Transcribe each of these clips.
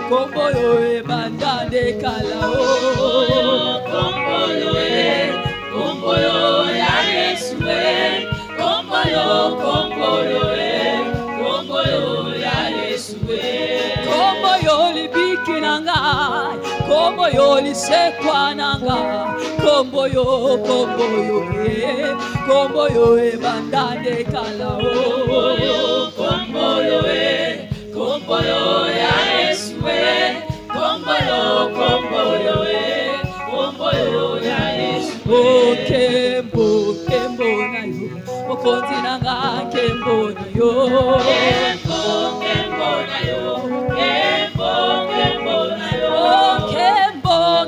komboyo bandande kalao komboyo ya Yesu komboyo ya Yesu komboyo libiki nanga komboyo lisekwa nanga komboyo bandande kalao komboyo ya Yesu komboyo ya Yesu kembo na yo okonzi nanga kembo na yo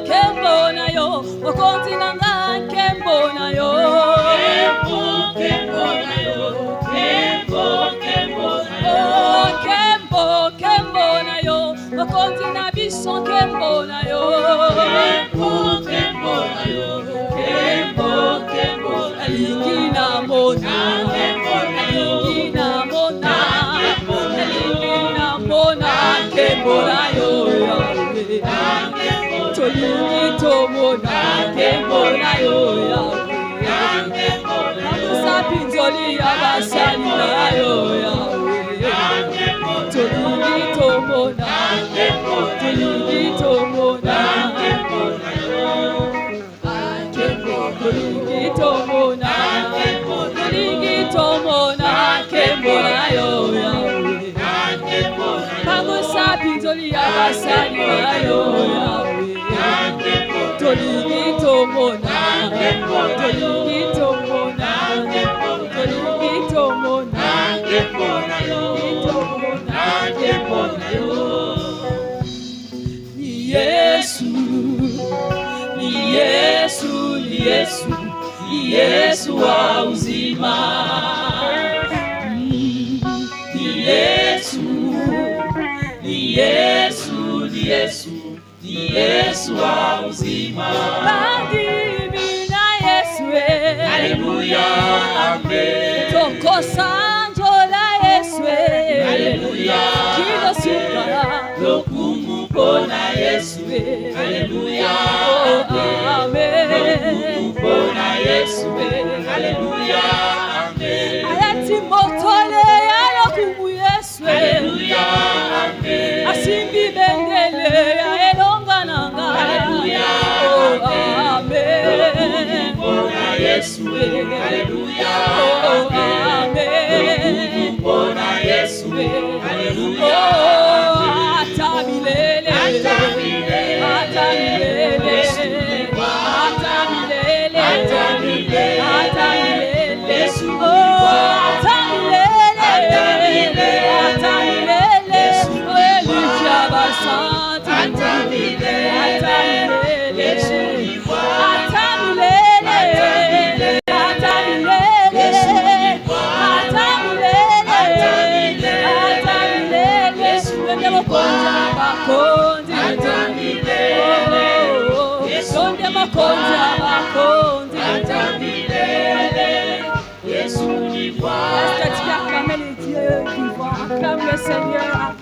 kembo na yo okonzi nanga kembo na yo kembo na yo okonzi na biso kembo na yo alingi na mona kembo na yo tolingi tomona kembo na yo sapinzoli abasali na yo tolingi tomona kembo na yo pango sapinzoli abasali na yo tolingi tomona Yesu wa uzima Yesu wa uzima bandimi na Yesu haleluya amen tokosa njola Yesu haleluya kilo suka lokumu pona Yesu haleluya amen lokumu pona Yesu haleluya amen ayati motole ya lokumu Yesu haleluya amen asimbi bendele ya elonga nanga haleluya amen lokumu pona Yesu haleluya amen lokumu pona Yesu haleluya atamilele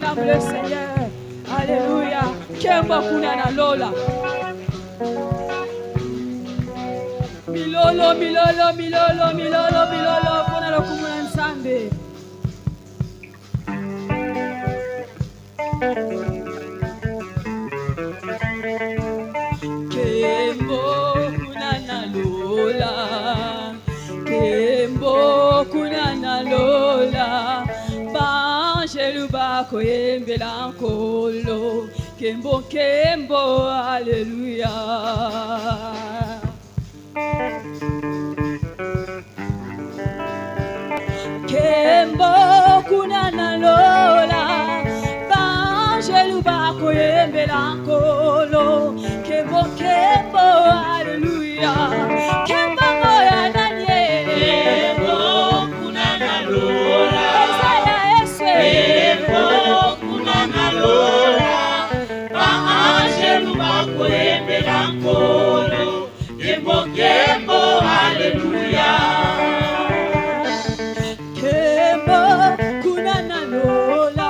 acclame le Seigneur, alléluia. Kemba kuna na lola milolo kuna lokumuna nsambe Kembo kuna na lola banjelu bakoyembela nkolo kembo haleluya kembo kuna na lola banjelu bakoyembela nkolo kembo haleluya kembo moya nanye kembo kuna na lola Isaya Yesu kembo kuna na lola banjelu bakoyembela nkolo kembo haleluya kembo kuna na lola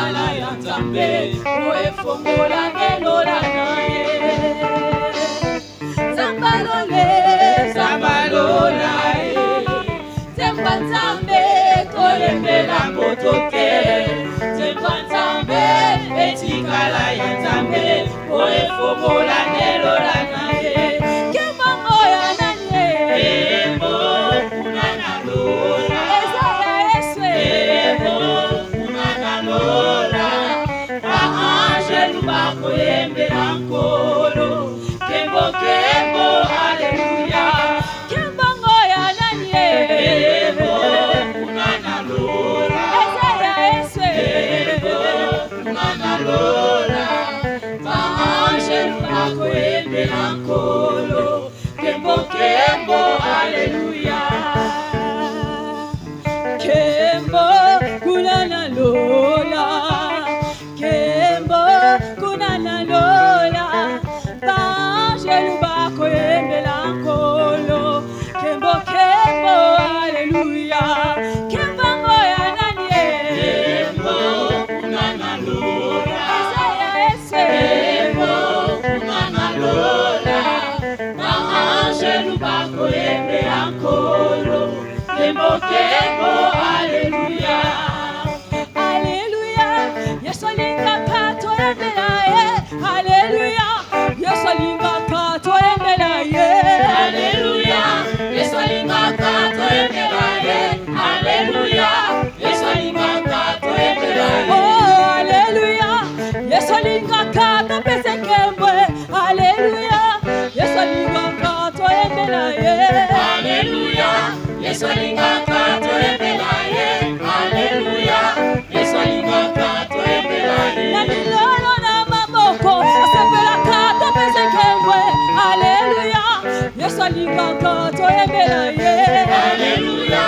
etikala ya Nzambe po efongola melola na ye. Zambalole, zambalola ye, Zemba Nzambe toyembela motoke, Zemba Nzambe etikala ya Nzambe po efongola melola na ye. Kembango ya nani ebo kunana lola, ezala eswe ebo kunana lola, ba angelu bakoyembela nkolo, kembo kembo haleluya. Kembango ya nani ebo kunana lola, ezala eswe ebo kunana lola, ba angelu bakoyembela nkolo, kembo kembo haleluya. Kembo kunana lola, kembo kunana lola, bangelu bakoyembela nkolo, kembo kembo haleluya. Kembango ya nani kembo kunana lola, Isaya ese kembo kunana lola, bangelu bakoyembela nkolo, kembo kembo haleluya. Haleluya, Yesu alingaka toyembela ye. Haleluya, Yesu alingaka toyembela ye. Haleluya, Yesu alingaka toyembela ye. Haleluya, Yesu alingaka toyembela ye. Oh, haleluya, Yesu alingaka topese kembwe. Haleluya, Yesu alingaka toyembela ye. Haleluya, Yesu alingaka toyembela ye. Haleluya, Yesu alingaka toyembela ye. Na milolo na maboko asepelaka topese kembwe. Haleluya, Yesu alingaka toyembela ye. Haleluya,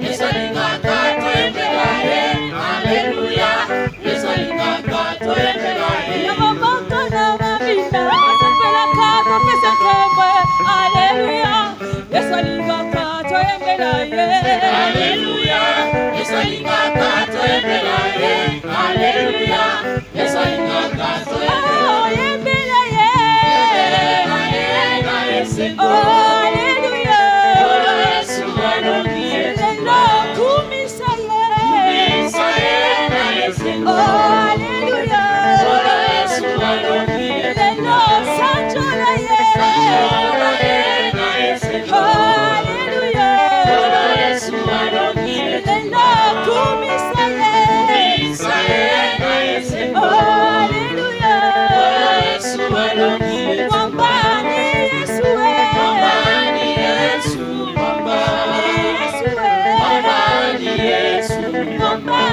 Yesu alingaka toyembela ye. Haleluya, Yesu alingaka toyembela ye. Na maboko na mabina asepelaka topese kembwe. Haleluya, Yesu alingaka toyembela ye. Haleluya, Yesu alingaka toyembela ye. Haleluya, Yesu alingaka toyembela ye. Oh, haleluya, Yesu alongi lelo kumisa ye. Oh, haleluya, Yesu alongi lelo sanjola ye. Oh, haleluya, Yesu alongi lelo kumisa ye. Oh, haleluya, Yesu alongi mwambani Yesu we. Mwambani Yesu, mwambani Yesu we. Mwambani Yesu, mwambani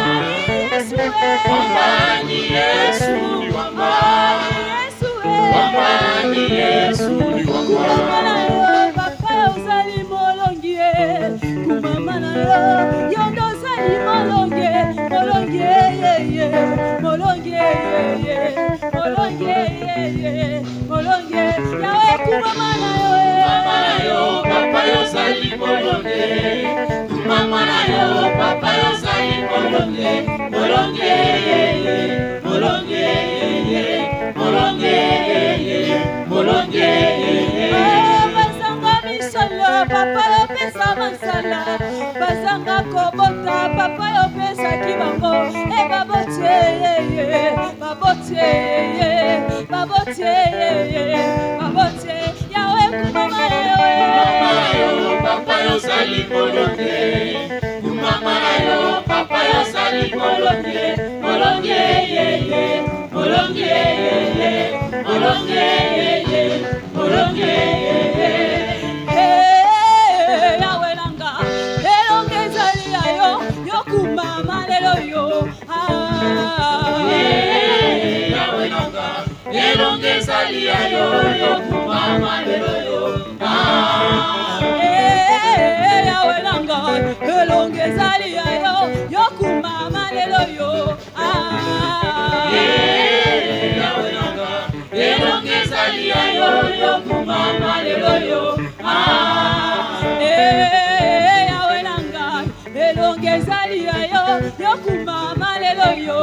Yesu we. Mwambani Yesu, mwambani Yesu we. Mwambani Yesu, kumamana yo papa uzali molongie, kumamana yo yondo uzali molongie, molongie ye ye, molongie ye ye, molongie ye ye, molongie yawe kumamana yo kumamana yo papa uzali molongie, kumamana yo papa uzali molongie, molongie ye ye, molongie ye ye, molongie ye ye, molongie ye ye. Bazanga misolo papa yo pesa mansala, bazanga kobota papa yo pesa kibango, e babotie ye ye, babotie ye, babotie ye, babotie yawe kumamana yo papa yo sali molongie, kumamana yo papa yo sali molongie, molongie ye ye, molongie ye ye, molongie ye ye, molongie ye ye. Hey, yawe nanga elongeza liayo yokumama lelo yo. Yawe nanga elongeza liayo yokumama lelo yo. Yawe nanga elongeza liayo yokumama lelo yo. Yawe nanga elongeza liayo yokumama lelo yo. Yawe nanga elongeza liayo yokumama lelo yo.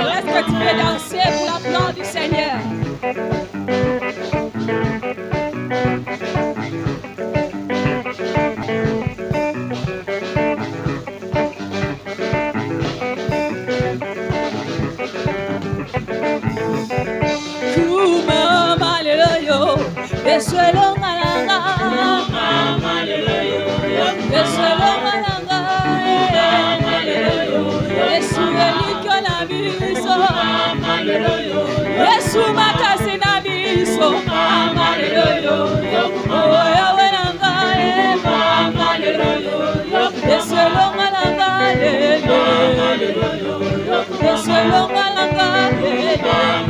Est-ce que tu peux danser pour la gloire du Seigneur? Yesu makasi na biso haleluya oya wenanga haleluya Yesu longa haleluya Yesu longa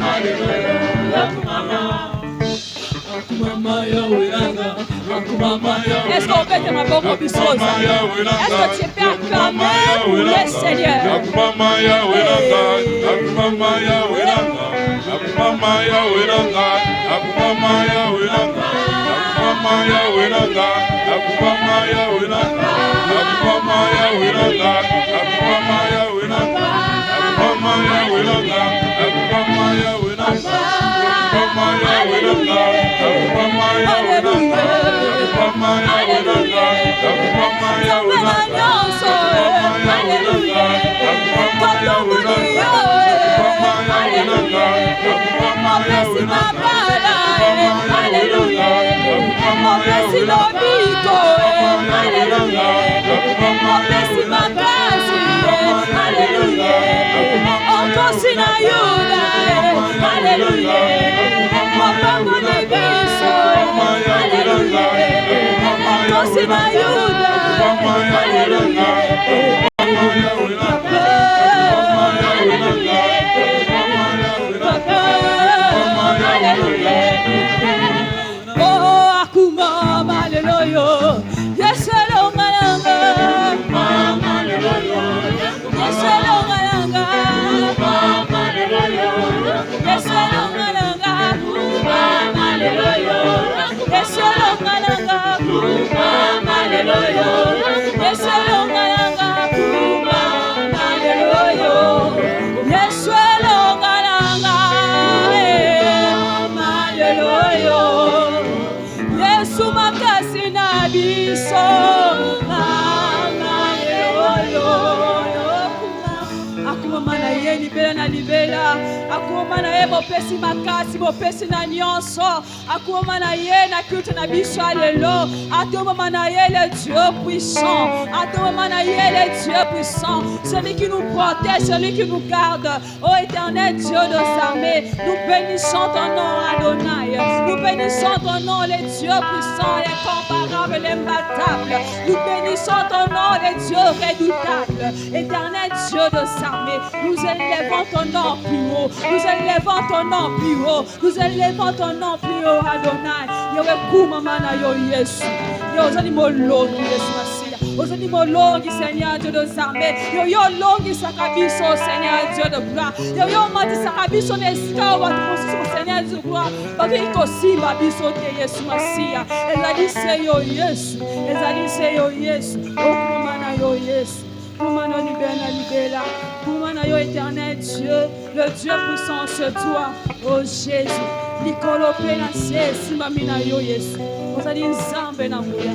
haleluya Mama ya wenanga Est-ce qu'on peut te m'avoir au bistrot? Est-ce que tu peux acclamer pour le Seigneur? Mama ya wenanga Mama ya wenanga Mama ya wenanga Mama ya wenanga Mama ya wenanga Mama ya wenanga Mama ya wenanga Mama ya wenanga Mama ya wenanga Mama ya wenanga Mama ya wenanga Mama ya wenanga Mama ya wenanga Mama ya wenanga Akumana ye bopesi makasi bopesi na nyonso akumana ye na culte na biso lelo atomana ye le Dieu puissant atomana ye le Dieu puissant celui qui nous protège celui qui nous garde ô éternel Dieu des armées nous bénissons ton nom Adonai nous bénissons ton nom le Dieu puissant incomparable l'imbattable nous bénissons ton nom le Dieu redoutable éternel Dieu des armées nous élevons ton nom plus haut nous élevons ton nom plus haut nous élevons ton nom plus haut Adonai yewe kuma mana yo Yesu yo ozali molongi Yesu Masia ozali molongi Seigneur Dieu des armées yo longi sakabiso Seigneur Dieu de gloire yo mati sakabiso nesika wa tukusiso Seigneur Dieu de gloire bakiki kosimba biso te Yesu Masia ezali se yo Yesu okuma mana yo Yesu Kumano libela, Kumano yo éternel Dieu, le Dieu puissant c'est toi, oh Jésus. Nikolo pena se simamina yo Yesu. Ozali nzambe na nguya.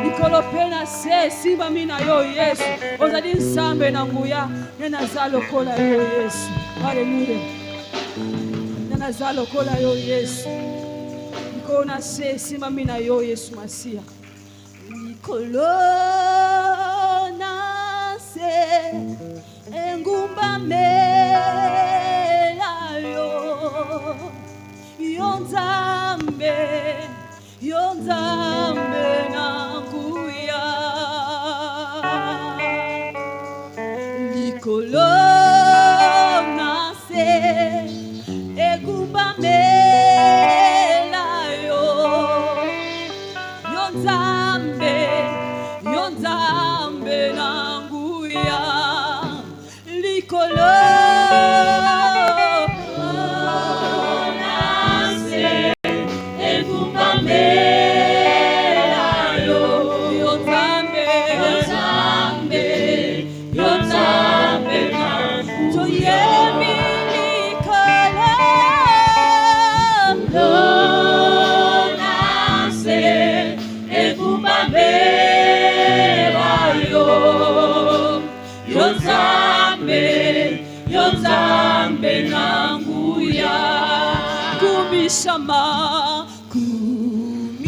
Nikolo pena se simamina yo Yesu. Ozali nzambe na nguya. Nena zalo kola yo Yesu. Hallelujah. Nena zalo kola yo Yesu. Nikolo na se simamina yo Yesu Masia. Nikolo engumba mela yo nzambe nanguya likolo Yonzambe nanguya kumisama kumisama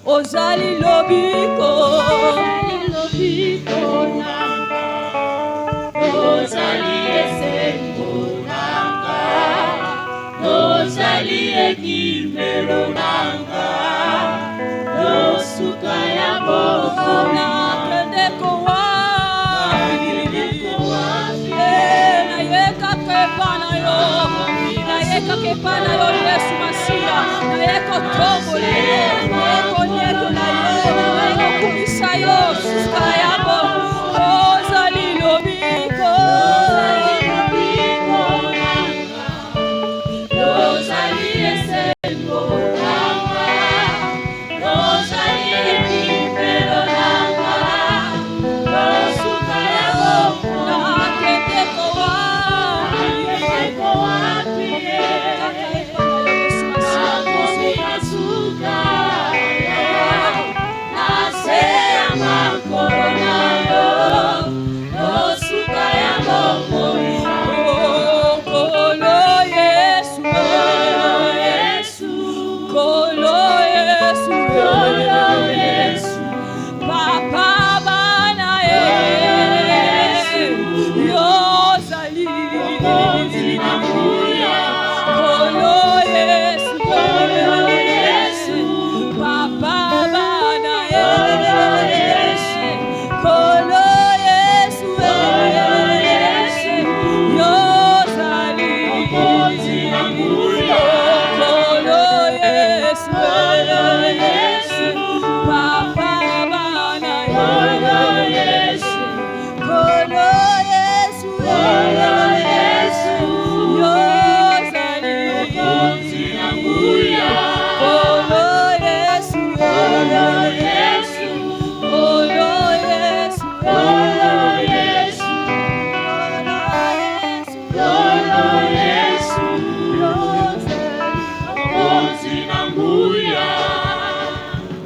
Ozali lobiko nanga, ozali esengo nanga, ozali ekimelo nanga, yosuka ya boko nakende kowapi, nayeka kepana yo, nayeka kepana yo Yesu Masia, nayeko tombo leo.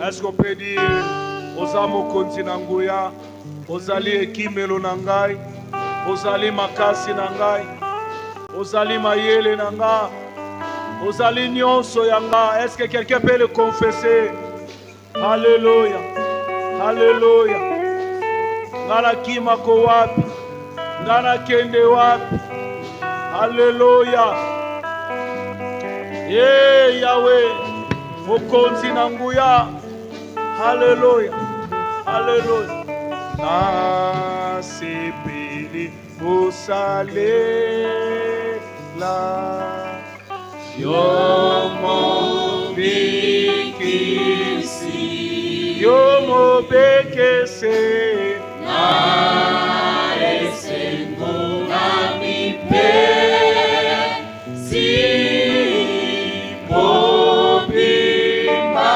Est-ce qu'on peut dire Ozamo konzi nanguya, Ozali ekimelo nangai, Ozali makasi nangai, Ozali mayele nanga, Ozali nyonso yanga. Est-ce que quelqu'un peut le confesser? Alléluia, Alléluia. Ngana kima ko wapi, ngana kende wapi. Alléluia. Eh Yahweh, mokonzi nanguya. Alléluia, Alléluia. Nasepeli osalela yo mon mobikisi yo mobekese na esengo na mipe si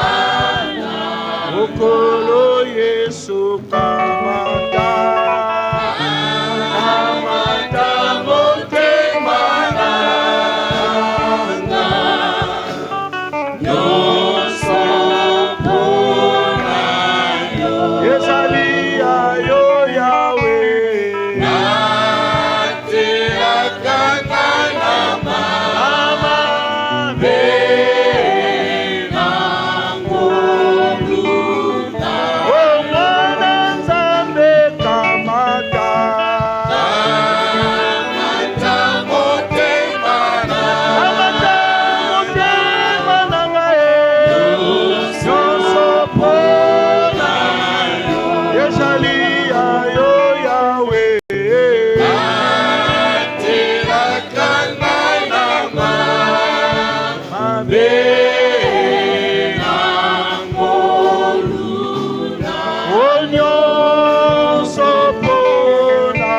mobimbana okolo Yesu kamata kamata motema nanga nyonso mpona yo ezali ya yo Yawe nateraka nga na mabe nango luna omwana Nzambe kamata kamata motema kamata motema nanga nyonso mpona ezali ya yo Yawe nateraka nga na mabe nango luna nyonso mpona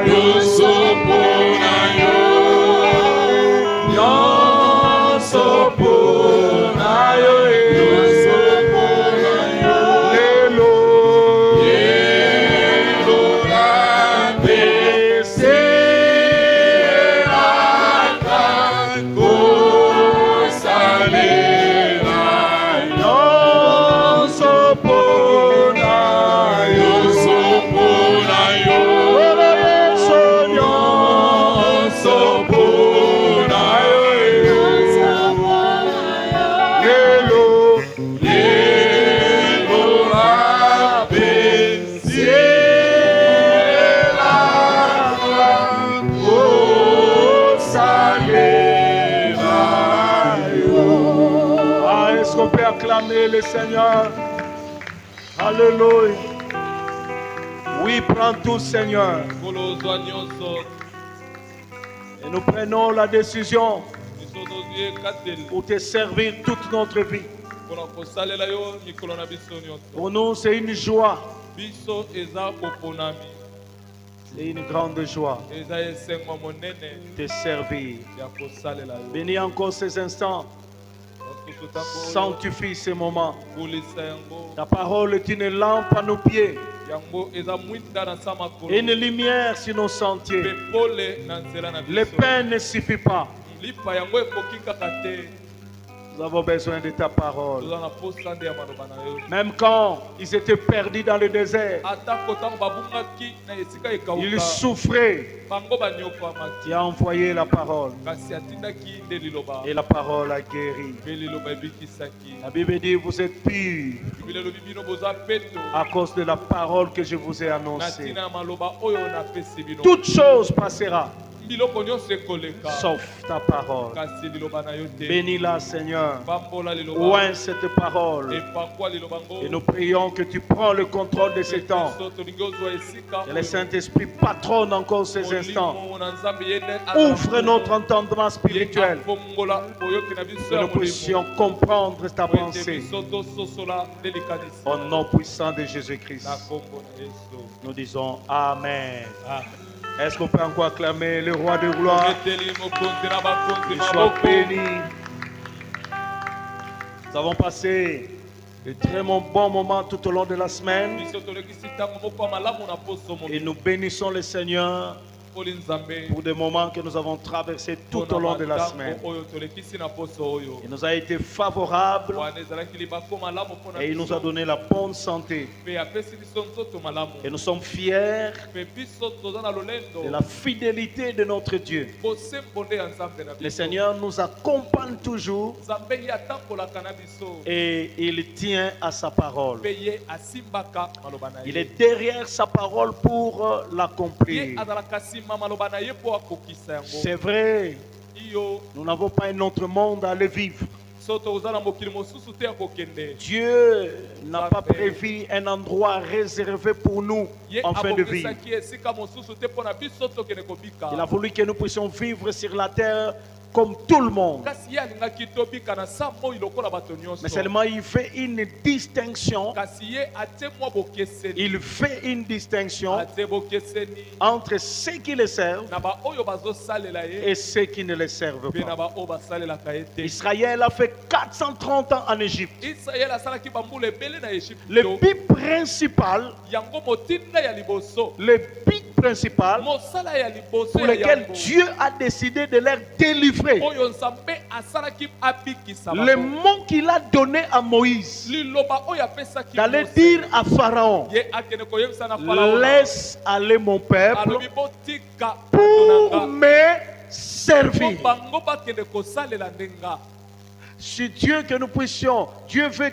nyonso mpona yo nyonso mpona yo nyonso mpona yo lelo lelo napeselaka kosalela nyonso mpona nyonso mpona yo olo Yesu nyonso mpona yo nyonso mpona yo lelo lelo napeselaka kosalela yo. Ah, est-ce qu'on peut acclamer le Seigneur? Alléluia. Oui, prends tout, Seigneur. kolozwa nyonso Et nous prenons la décision biso tozwi ekateli pour te servir toute notre vie. mpona kosalela yo mikolo na biso nyonso. Pour nous, c'est une joie. Biso eza koponami, C'est une grande joie eza esengo monene de te servir. ya kosalela yo. Bénis encore ces instants. Basusu tango oyo, Sanctifie ces moments. kolisa yango, Ta parole est une lampe à nos pieds yango eza mwinda na sa makolo, et une lumière sur nos sentiers. mpe pole na nzela na Le biso. pain ne suffit pas. lipa yango ekoki kaka te. Nous avons besoin de ta parole. Toza na posa nde ya maloba na yo. Même quand ils étaient perdus dans le désert, Atako ntango babungaki na esika ils ekauka, souffraient. bango banyokwamaki, Tu as envoyé la parole kasi atindaki nde liloba, et la parole a guéri. mpe liloba ebikisaki. La Bible dit, vous êtes purs Biblia elobi bino boza peto à cause de la parole que je vous ai na annoncée. ntina ya maloba oyo napesi bino. Toute chose passera, biloko nyonso ekoleka, sauf ta parole. kasi liloba na yo te. Bénis-la, Seigneur. Pambola liloba, Oint cette parole. epakwa liloba ngo, Et nous prions que tu prends le contrôle de ces temps. biso tolingi ozwa esika Que le Saint-Esprit patronne encore ces instants. Molimo na Nzambe ye nde Ouvre notre entendement spirituel. afongola boyoki na biso Que ya nous molimo, puissions comprendre ta po ete pensée. biso tososola nde likanisi. Au nom puissant de Jésus-Christ. Na kombo na Yesu. Nous disons Amen. Ah. Est-ce qu'on peut encore acclamer le roi de gloire? Eteli mokonzi na bakonzi Qu'il soit maboko. béni. Nous avons passé de très bons moments tout au long de la semaine. Biso tolekisi ntango moko ya malamu na poso Et mobimba. nous bénissons le Seigneur Poli Nzambe pour des moments que nous avons traversés tout au long de la semaine. oyo tolekisi na poso oyo. Il nous a été favorable Wana ezalaki libako malamu mpona et il nous a biso. donné la bonne santé. Mpe apesi biso nzoto malamu. Et nous sommes fiers Mpe biso toza na lolendo. de la fidélité de notre Dieu. Bosembo nde ya Nzambe na Le biso. Seigneur nous accompagne toujours Nzambe ye atambolaka na biso. et il tient à sa parole. Mpe ye asimbaka maloba na ye. Il est derrière sa parole pour Ye l'accomplir. azalaka nsima maloba na ye mpo akokisa yango. C'est vrai, Iyo nous n'avons pas un autre monde à aller vivre. so toza na mokili mosusu te ya kokende. Dieu n'a pas prévu un endroit réservé pour nous Ye en fin de vie. abokisaki esika mosusu te mpo na biso tokende kobika. Il a voulu que nous puissions vivre sur la terre comme tout le monde. kasi ye alingaki tobika na sa moi lokola bato Mais nyonso seulement il fait une distinction. kasi ye atie mwa bokeseni Il fait une distinction atie bokeseni entre ceux qui le servent na baoyo bazosalela ye et ceux qui ne le servent mpe na pas. baoyo basalelaka ye te Israël a fait 430 ans en Égypte. israele asalaki bambula ebele na Le ejipto but principal, yango motinda ya liboso le but principal mosala ya liboso pour ya lequel yango Dieu a décidé de les délivrer. oyo nzambe asalaki abikisa Le bato mot qu'il a donné à Moïse, liloba oyo apesaki d'aller Mose, dire à Pharaon, ye akende koyebisa na farao laisse aller mon peuple alobi botika pour bato me nanga servir. po bango bakende kosalela ndenga Si Dieu veut que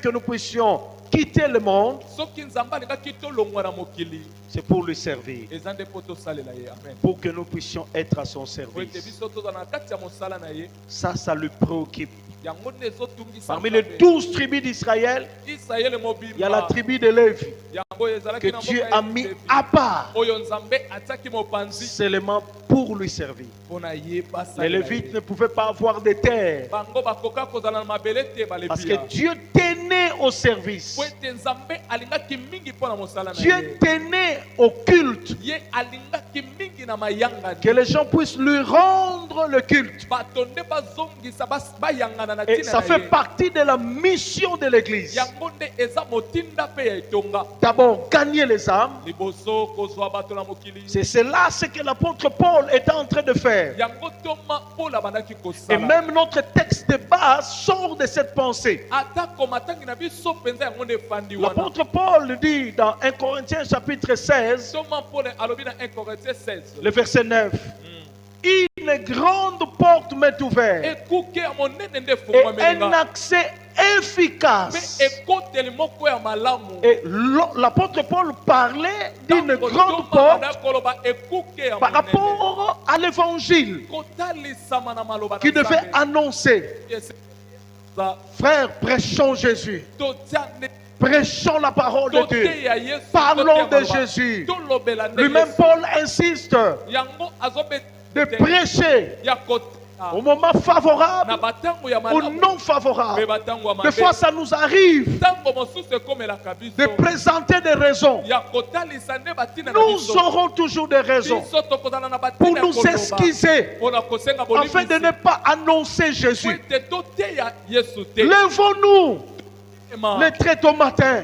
nous puissions quitter le monde, soki nzambe alingaki tolongwa na mokili c'est pour lui servir, eza nde mpo tosalela ye amen pour que nous puissions être à son po ete service. biso tozala na kati ya mosala na ye Ça lui préoccupe. yango nde ezotungisa Parmi les 12 tribus d'Israël, israele il y a la mobimba tribu de Lévi yango ezalaki que na Dieu mboka a ya mis Levi. à part oyo nzambe atiaki mopanzi seulement pour lui servir. mpo na ye Les basalela Lévites ye ne pouvaient pas avoir de terre bango bakoka kozala na mabele te parce que balebia Dieu tenait au service. po ete nzambe alingaki mingi mpo na mosala na Dieu ye tenait au culte, ye alingaki mingi na mayangani que les gens puissent lui rendre le culte. bato nde bazongisa bayangana na Et ntina ça na fait ye partie de la mission de l'Église. yango nde eza motinda mpe ya etonga D'abord, gagner les âmes. liboso kozwa bato na mokili C'est cela ce que l'apôtre Paul est en train de faire. yango toma mpona bandaki Et kosala même notre texte de base sort de cette pensée. atako matangi na biso mpenza yango nde efandi wana L'apôtre Paul dit dans 1 Corinthiens chapitre 16, toma mpona alobi na 1 Corinthiens 16 le verset 9. Une grande porte m'est ouverte ekuke ya monene nde et efungwamelinga un accès mpe efficace. ekoteli moko ya malamu Et l'apôtre Paul parlait d'une Ntango grande toma porte banda koloba ekuke ya par monene rapport à l'évangile kotalisama na maloba qui na devait Nzambe. annoncer. Ese- za- Frères, prêchons Jésus. totia nde- Prêchons la parole de Dieu. toteya Yesu, Parlons toteya de maloba. Jésus. Tolobela nde Lui-même, Yesu. Paul insiste yango de prêcher ya kota au moment favorable na batango ya ou malamu non mpe favorable. batango ya Des mabe fois, ça nous arrive ntango mosusu ekomelaka de biso présenter des raisons. ya kotalisa nde batina na Nous biso aurons toujours des raisons biso tokozala na pour batina ya nous koloba excuser mpona kosenga afin de ne bolimbisi pas annoncer po Jésus. ete toteya yesu te Levons-nous Ema, les très tôt matin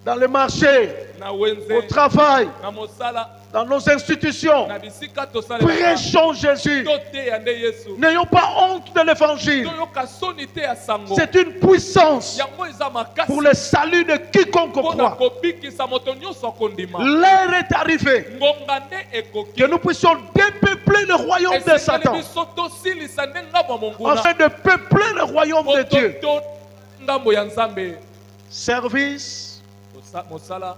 dans le marché, na au wenze travail, na mosala dans nos institutions. na bisika tosalelaka Prêchons Jésus. toteya nde yesu N'ayons pas honte de l'évangile. toyoka soni te ya sango C'est une puissance yango eza makasi pour le salut de quiconque mpona croit. kobikisa moto nyonso akondima L'heure est arrivée ngonga nde ekoki que nous puissions dépeupler le royaume de esengeli Satan biso tosilisa nde ngambo ya monguna afin de peupler le royaume de Dieu. to ngambo ya nzambe Service, mosala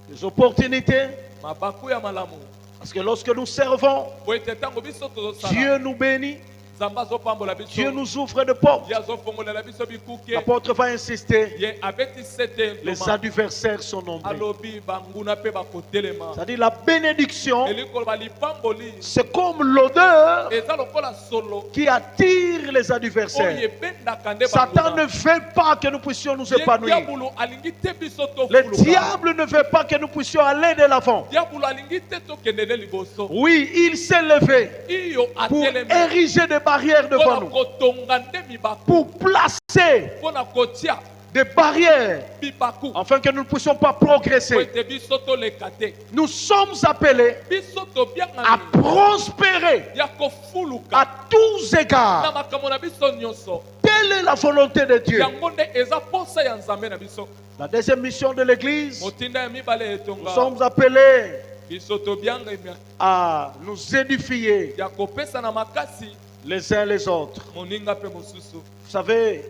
les opportunités. mabaku ya malamu Parce que lorsque nous servons, po ete ntango biso tozosala Dieu nous bénit, nzambe azopambola biso Dieu nous ouvre de portes. ye azofongolela biso bikuke L'apôtre va insister, ye abetisi ete les ntoma adversaires sont nombreux. alobi banguna mpe bakotelema C'est-à-dire la bénédiction, elikoloba lipamboli c'est comme l'odeur eza lokola solo qui attire les oyo adversaires. ebendaka nde Satan ne banguna veut pas que nous puissions nous ye épanouir. diabulu alingi te biso Le tofuluka diable ne veut pas que nous puissions aller de l'avant. diabulu alingi te tokendele liboso Oui, il s'est levé iyo pour atelemi ériger des barrières devant mpona nous, kotonga nde mibaku pour placer mpona kotia des barrières mibaku afin que nous ne puissions pas po progresser. ete biso toleka te Nous sommes appelés biso à tobiangani prospérer ya à kofuluka tous na égards. makambo na biso nyonso Telle est la volonté de Dieu. yango nde eza posa ya nzambe na biso La deuxième mission de l'Église, motinda ya mibale nous etonga sommes appelés biso tobiangami à nous édifier ya kopesa na makasi les uns les autres. moninga mpe mosusu Vous savez,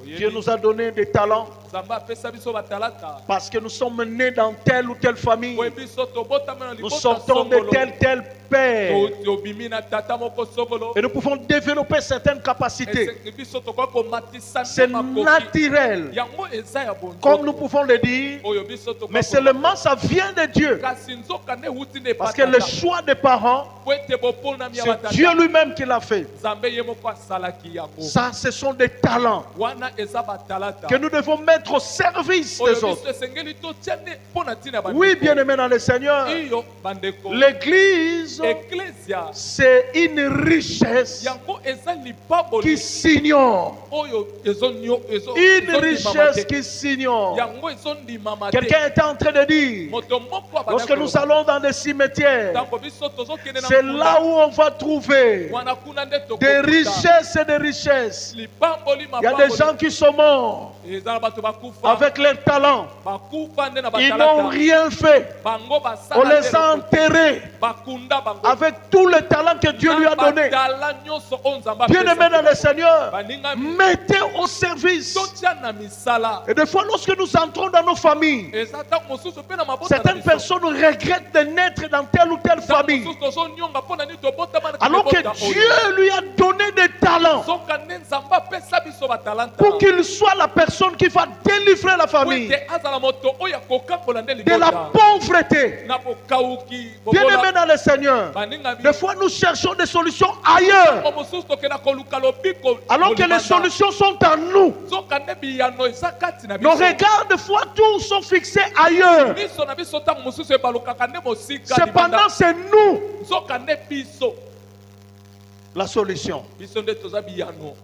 Dieu nous a donné des talents nzambe apesa biso batalata parce que nous sommes nés dans telle ou telle famille. po biso tobotama na Nous libota sortons de songolo tel Père. tobimi na tata moko sokolo Et nous pouvons développer certaines capacités. biso tokoki komatisa C'est makoki naturel, yango eza ya bonzoto comme nous pouvons le dire. oyo biso tokoki Mais seulement ça vient de Dieu. kasi nzoka nde euti na Parce que le choix des parents, po ete boponami ya c'est batata Dieu lui-même qui l'a fait. nzambe ye moko asalaki yango Ça, ce sont des talents wana eza batalata que nous devons mettre au service oyo des biso autres. esengeli totia nde mpo na ntina ya Oui, bien-aimés dans le Seigneur, iyo bandeko l'Église, eklesia c'est une richesse yango eza lipaboli qui s'ignore. oyo Une richesse qui s'ignore. yango ezondimama te Quelqu'un était en train de dire, moto moko abanda lorsque nous koloba, allons dans des cimetières, ntango biso tozokende na c'est nkunda, là où on va trouver wana kuna nde des tokokuta richesses et des richesses. lipamboli Il y a des mapamboli gens qui sont morts eza na bato bakufa avec leurs talents. bakufa nde na Ils n'ont batalata rien fait. bango On basala les a enterrés bakunda bango avec tous les talents que Dieu lui a donnés. batala nyonso oyo nzambe Bien-aimés dans le apesaki Seigneur, baningami mettez au service. totia na misala Et des fois, lorsque nous entrons dans nos familles, eza ntango mosusu mpe na mabota na certaines biso. personnes regrettent de naître dans telle ou telle Ntango famille. mosusu tozonyonga mpo na nini tobotama na Alors que mabota oyo. Dieu lui a donné des talents soka nde nzambe apesa biso batalanta pour qu'il soit la personne qui va délivrer la po famille ete azala moto oyo akokambola nde de la libota pauvreté. na bokauki Bien-aimés dans le Seigneur, baningami des fois nous cherchons des solutions ailleurs, ntango mosusu tokenda koluka lobiko alors que les molibanda. solutions sont en nous. soka nde biyano eza kati na Nos biso regards, des fois, tous sont fixés ailleurs. miso na biso ntango mosusu ebalukaka nde mosika Cependant, libanda c'est nous soka nde biso la solution. biso nde toza biyano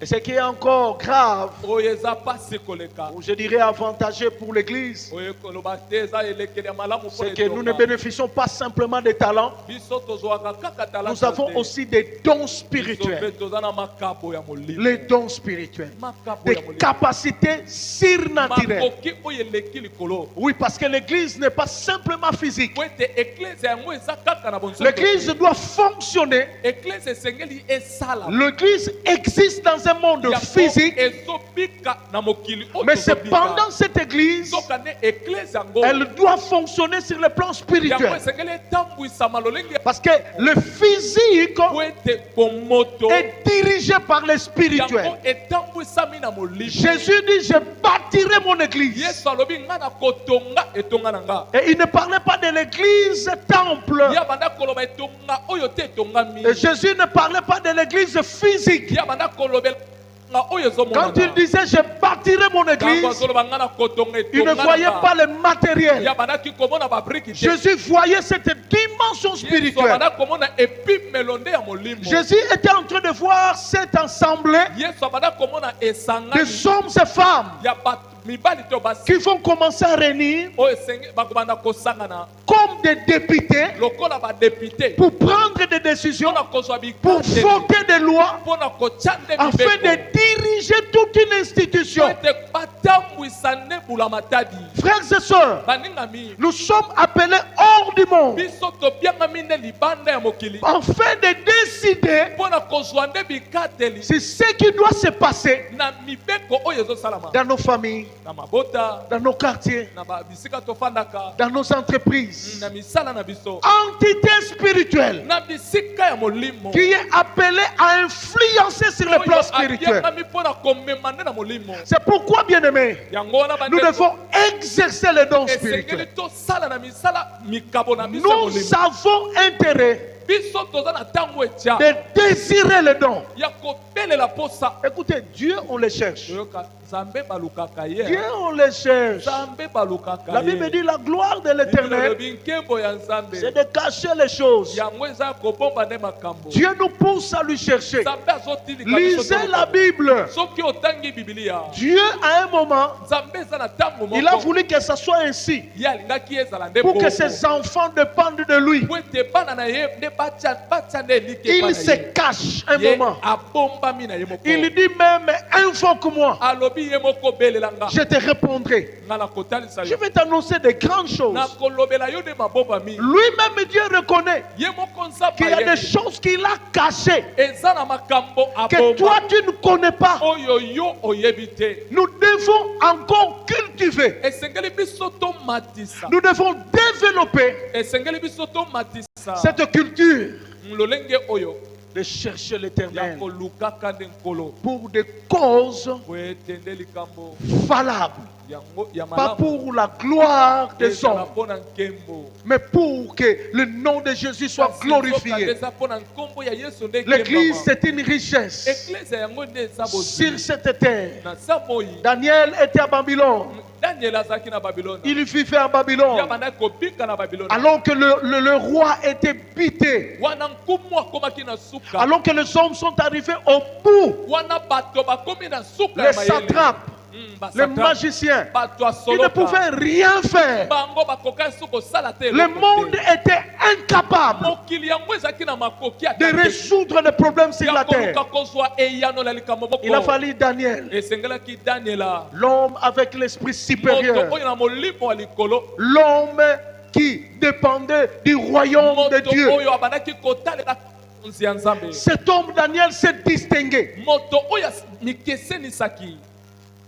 Et ce qui est encore grave, oyo eza pasi koleka ou je dirais avantageux pour l'Église, oyo koloba te eza elekeli ya malamu mpo c'est que nous ne etonga. bénéficions pas simplement des talents, biso tozwaka kaka talanta nous avons te. aussi des dons Biso spirituels. mpe toza na makabo ya molimo Les dons spirituels. makabo Des ya molimo capacités surnaturelles. makoki oyo eleki likolo Oui, parce que l'Église n'est pas simplement physique. po ete eklese yango eza kaka na bonzoto L'Église doit fonctionner. eklese esengeli esala L'Église existe dans un monde yango physique, ezobika na mokili oyo mais tozobika. cependant cette Église, soka nde eklese yango elle doit fonctionner sur le plan yango spirituel. esengeli etambwisama lolenge Parce que le physique po ete bomoto est dirigé par le yango spirituel. etambwisami na molimo Jésus dit, je bâtirai mon église. yesu alobi nga na kotonga etonga na nga Et il ne parlait pas de l'église temple. ya banda koloba etonga oyo te etongami Et Jésus ne parlait pas de l'église physique. ya banda kolobela nga oyo Quand il disait, je bâtirai mon église, azoloba nga na kotonga il ne etonga voyait na nga. pas le matériel. ya bandaki komona babriki te Jésus voyait cette dimension yesu spirituelle. abanda komona epimelo nde ya molimo Jésus était en train de voir cette assemblée yesu abanda komona esangani des hommes et femmes ya bato mibali to basi qui vont commencer à réunir oyo esenge bakobanda kosangana comme des députés lokola badepute pour prendre des décisions, mpona kozwa pour bikateli voter des lois, mpona kotya nde afin de diriger toute une po institution. ete batambwisa nde bula matadi Frères et sœurs, baningami nous sommes appelés hors du monde biso tobiangami nde libanda ya mokili afin de décider mpona kozwa nde bikateli sur ce qui doit se passer na mibeko oyo ezosalama dans nos familles, na mabota dans nos quartiers, na bisika tofandaka dans nos entreprises. na misala na biso Entité spirituelle na bisika ya molimo qui est appelée à influencer sur le plan oyo spirituel. abiangami mpona komema nde na molimo C'est pourquoi, bien-aimés, yango wana nous bandeko devons exercer les dons esengeli spirituels. tosala na misala mikabo na biso ya Nous molimo avons intérêt biso toza na ntango etya de désirer les dons. ya kobelela posa Écoutez, Dieu, on les cherche. toyoka nzambe balukaka Dieu, ye on les cherche. nzambe balukaka La Bible dit la gloire de l'éternel, elobi nkembo ya nzambe c'est de cacher les choses. yango eza kobomba nde makambo Dieu nous pousse à lui chercher. nzambe azotilika biso Lisez la toloba. Bible. soki otangi bibilia Dieu, à un moment, nzambe eza na ntango il a moko voulu que ça soit ainsi, ye alingaki ezala nde pour que bongo. ses enfants dépendent de lui. po ete bana na ye nde batya nde elike epai Il na se ye. cache un Ye moment. abombami na ye moko Il dit même, invoque-moi, alobi ye moko belela nga je te répondrai. nga na kotalisa Je yo vais t'annoncer de grandes choses. na kolobela yo nde mabombami Lui-même, Dieu reconnaît ye moko nzambe qu'il y a des ayebi. choses qu'il a cachées, eza na makambo que toi abomba tu ne connais pas. oyo yo oyebi te Nous devons encore cultiver. esengeli biso tomatisa Nous devons développer esengeli biso tomatisa cette culture lolenge oyo de chercher ya l'éternel kolukaka nde nkolo pour des causes po etende likambo valables. yango ya Pas malamu pour la gloire des ezala hommes, mpo na nkembo mais pour que le nom de Jésus soit Kasi nzoka glorifié. eza mpo na nkombo ya yesu nde L'église, ekembama. c'est une richesse eklezia yango nde eza sur bozwi cette terre. na sa moi Daniel était à Babylone. daniel azalaki na babilona Il vivait à ya Babylone. bandaki kobika na babilona Alors que le roi était bité. wana nkumu akomaki na suka Alors que les hommes sont arrivés au bout. wana bato bakomi na suka Les ya mayele satrapes, les magiciens, bato ya ils ne soloka pouvaient rien faire. bango bakokaki su kosala te Le eloko monde te. était incapable mokili yango ezalaki na makoki de résoudre les problèmes sur la terre. koluka kozwa eyano na likambo Il a moko fallu Daniel, esengelaki daniela l'homme avec l'esprit moto supérieur, oyo na molimo ya likolo l'homme qui dépendait du royaume de moto Dieu. oyo abandaki kotalela konzi ya nzambe Cet homme Daniel s'est distingué moto oyo mikesenisaki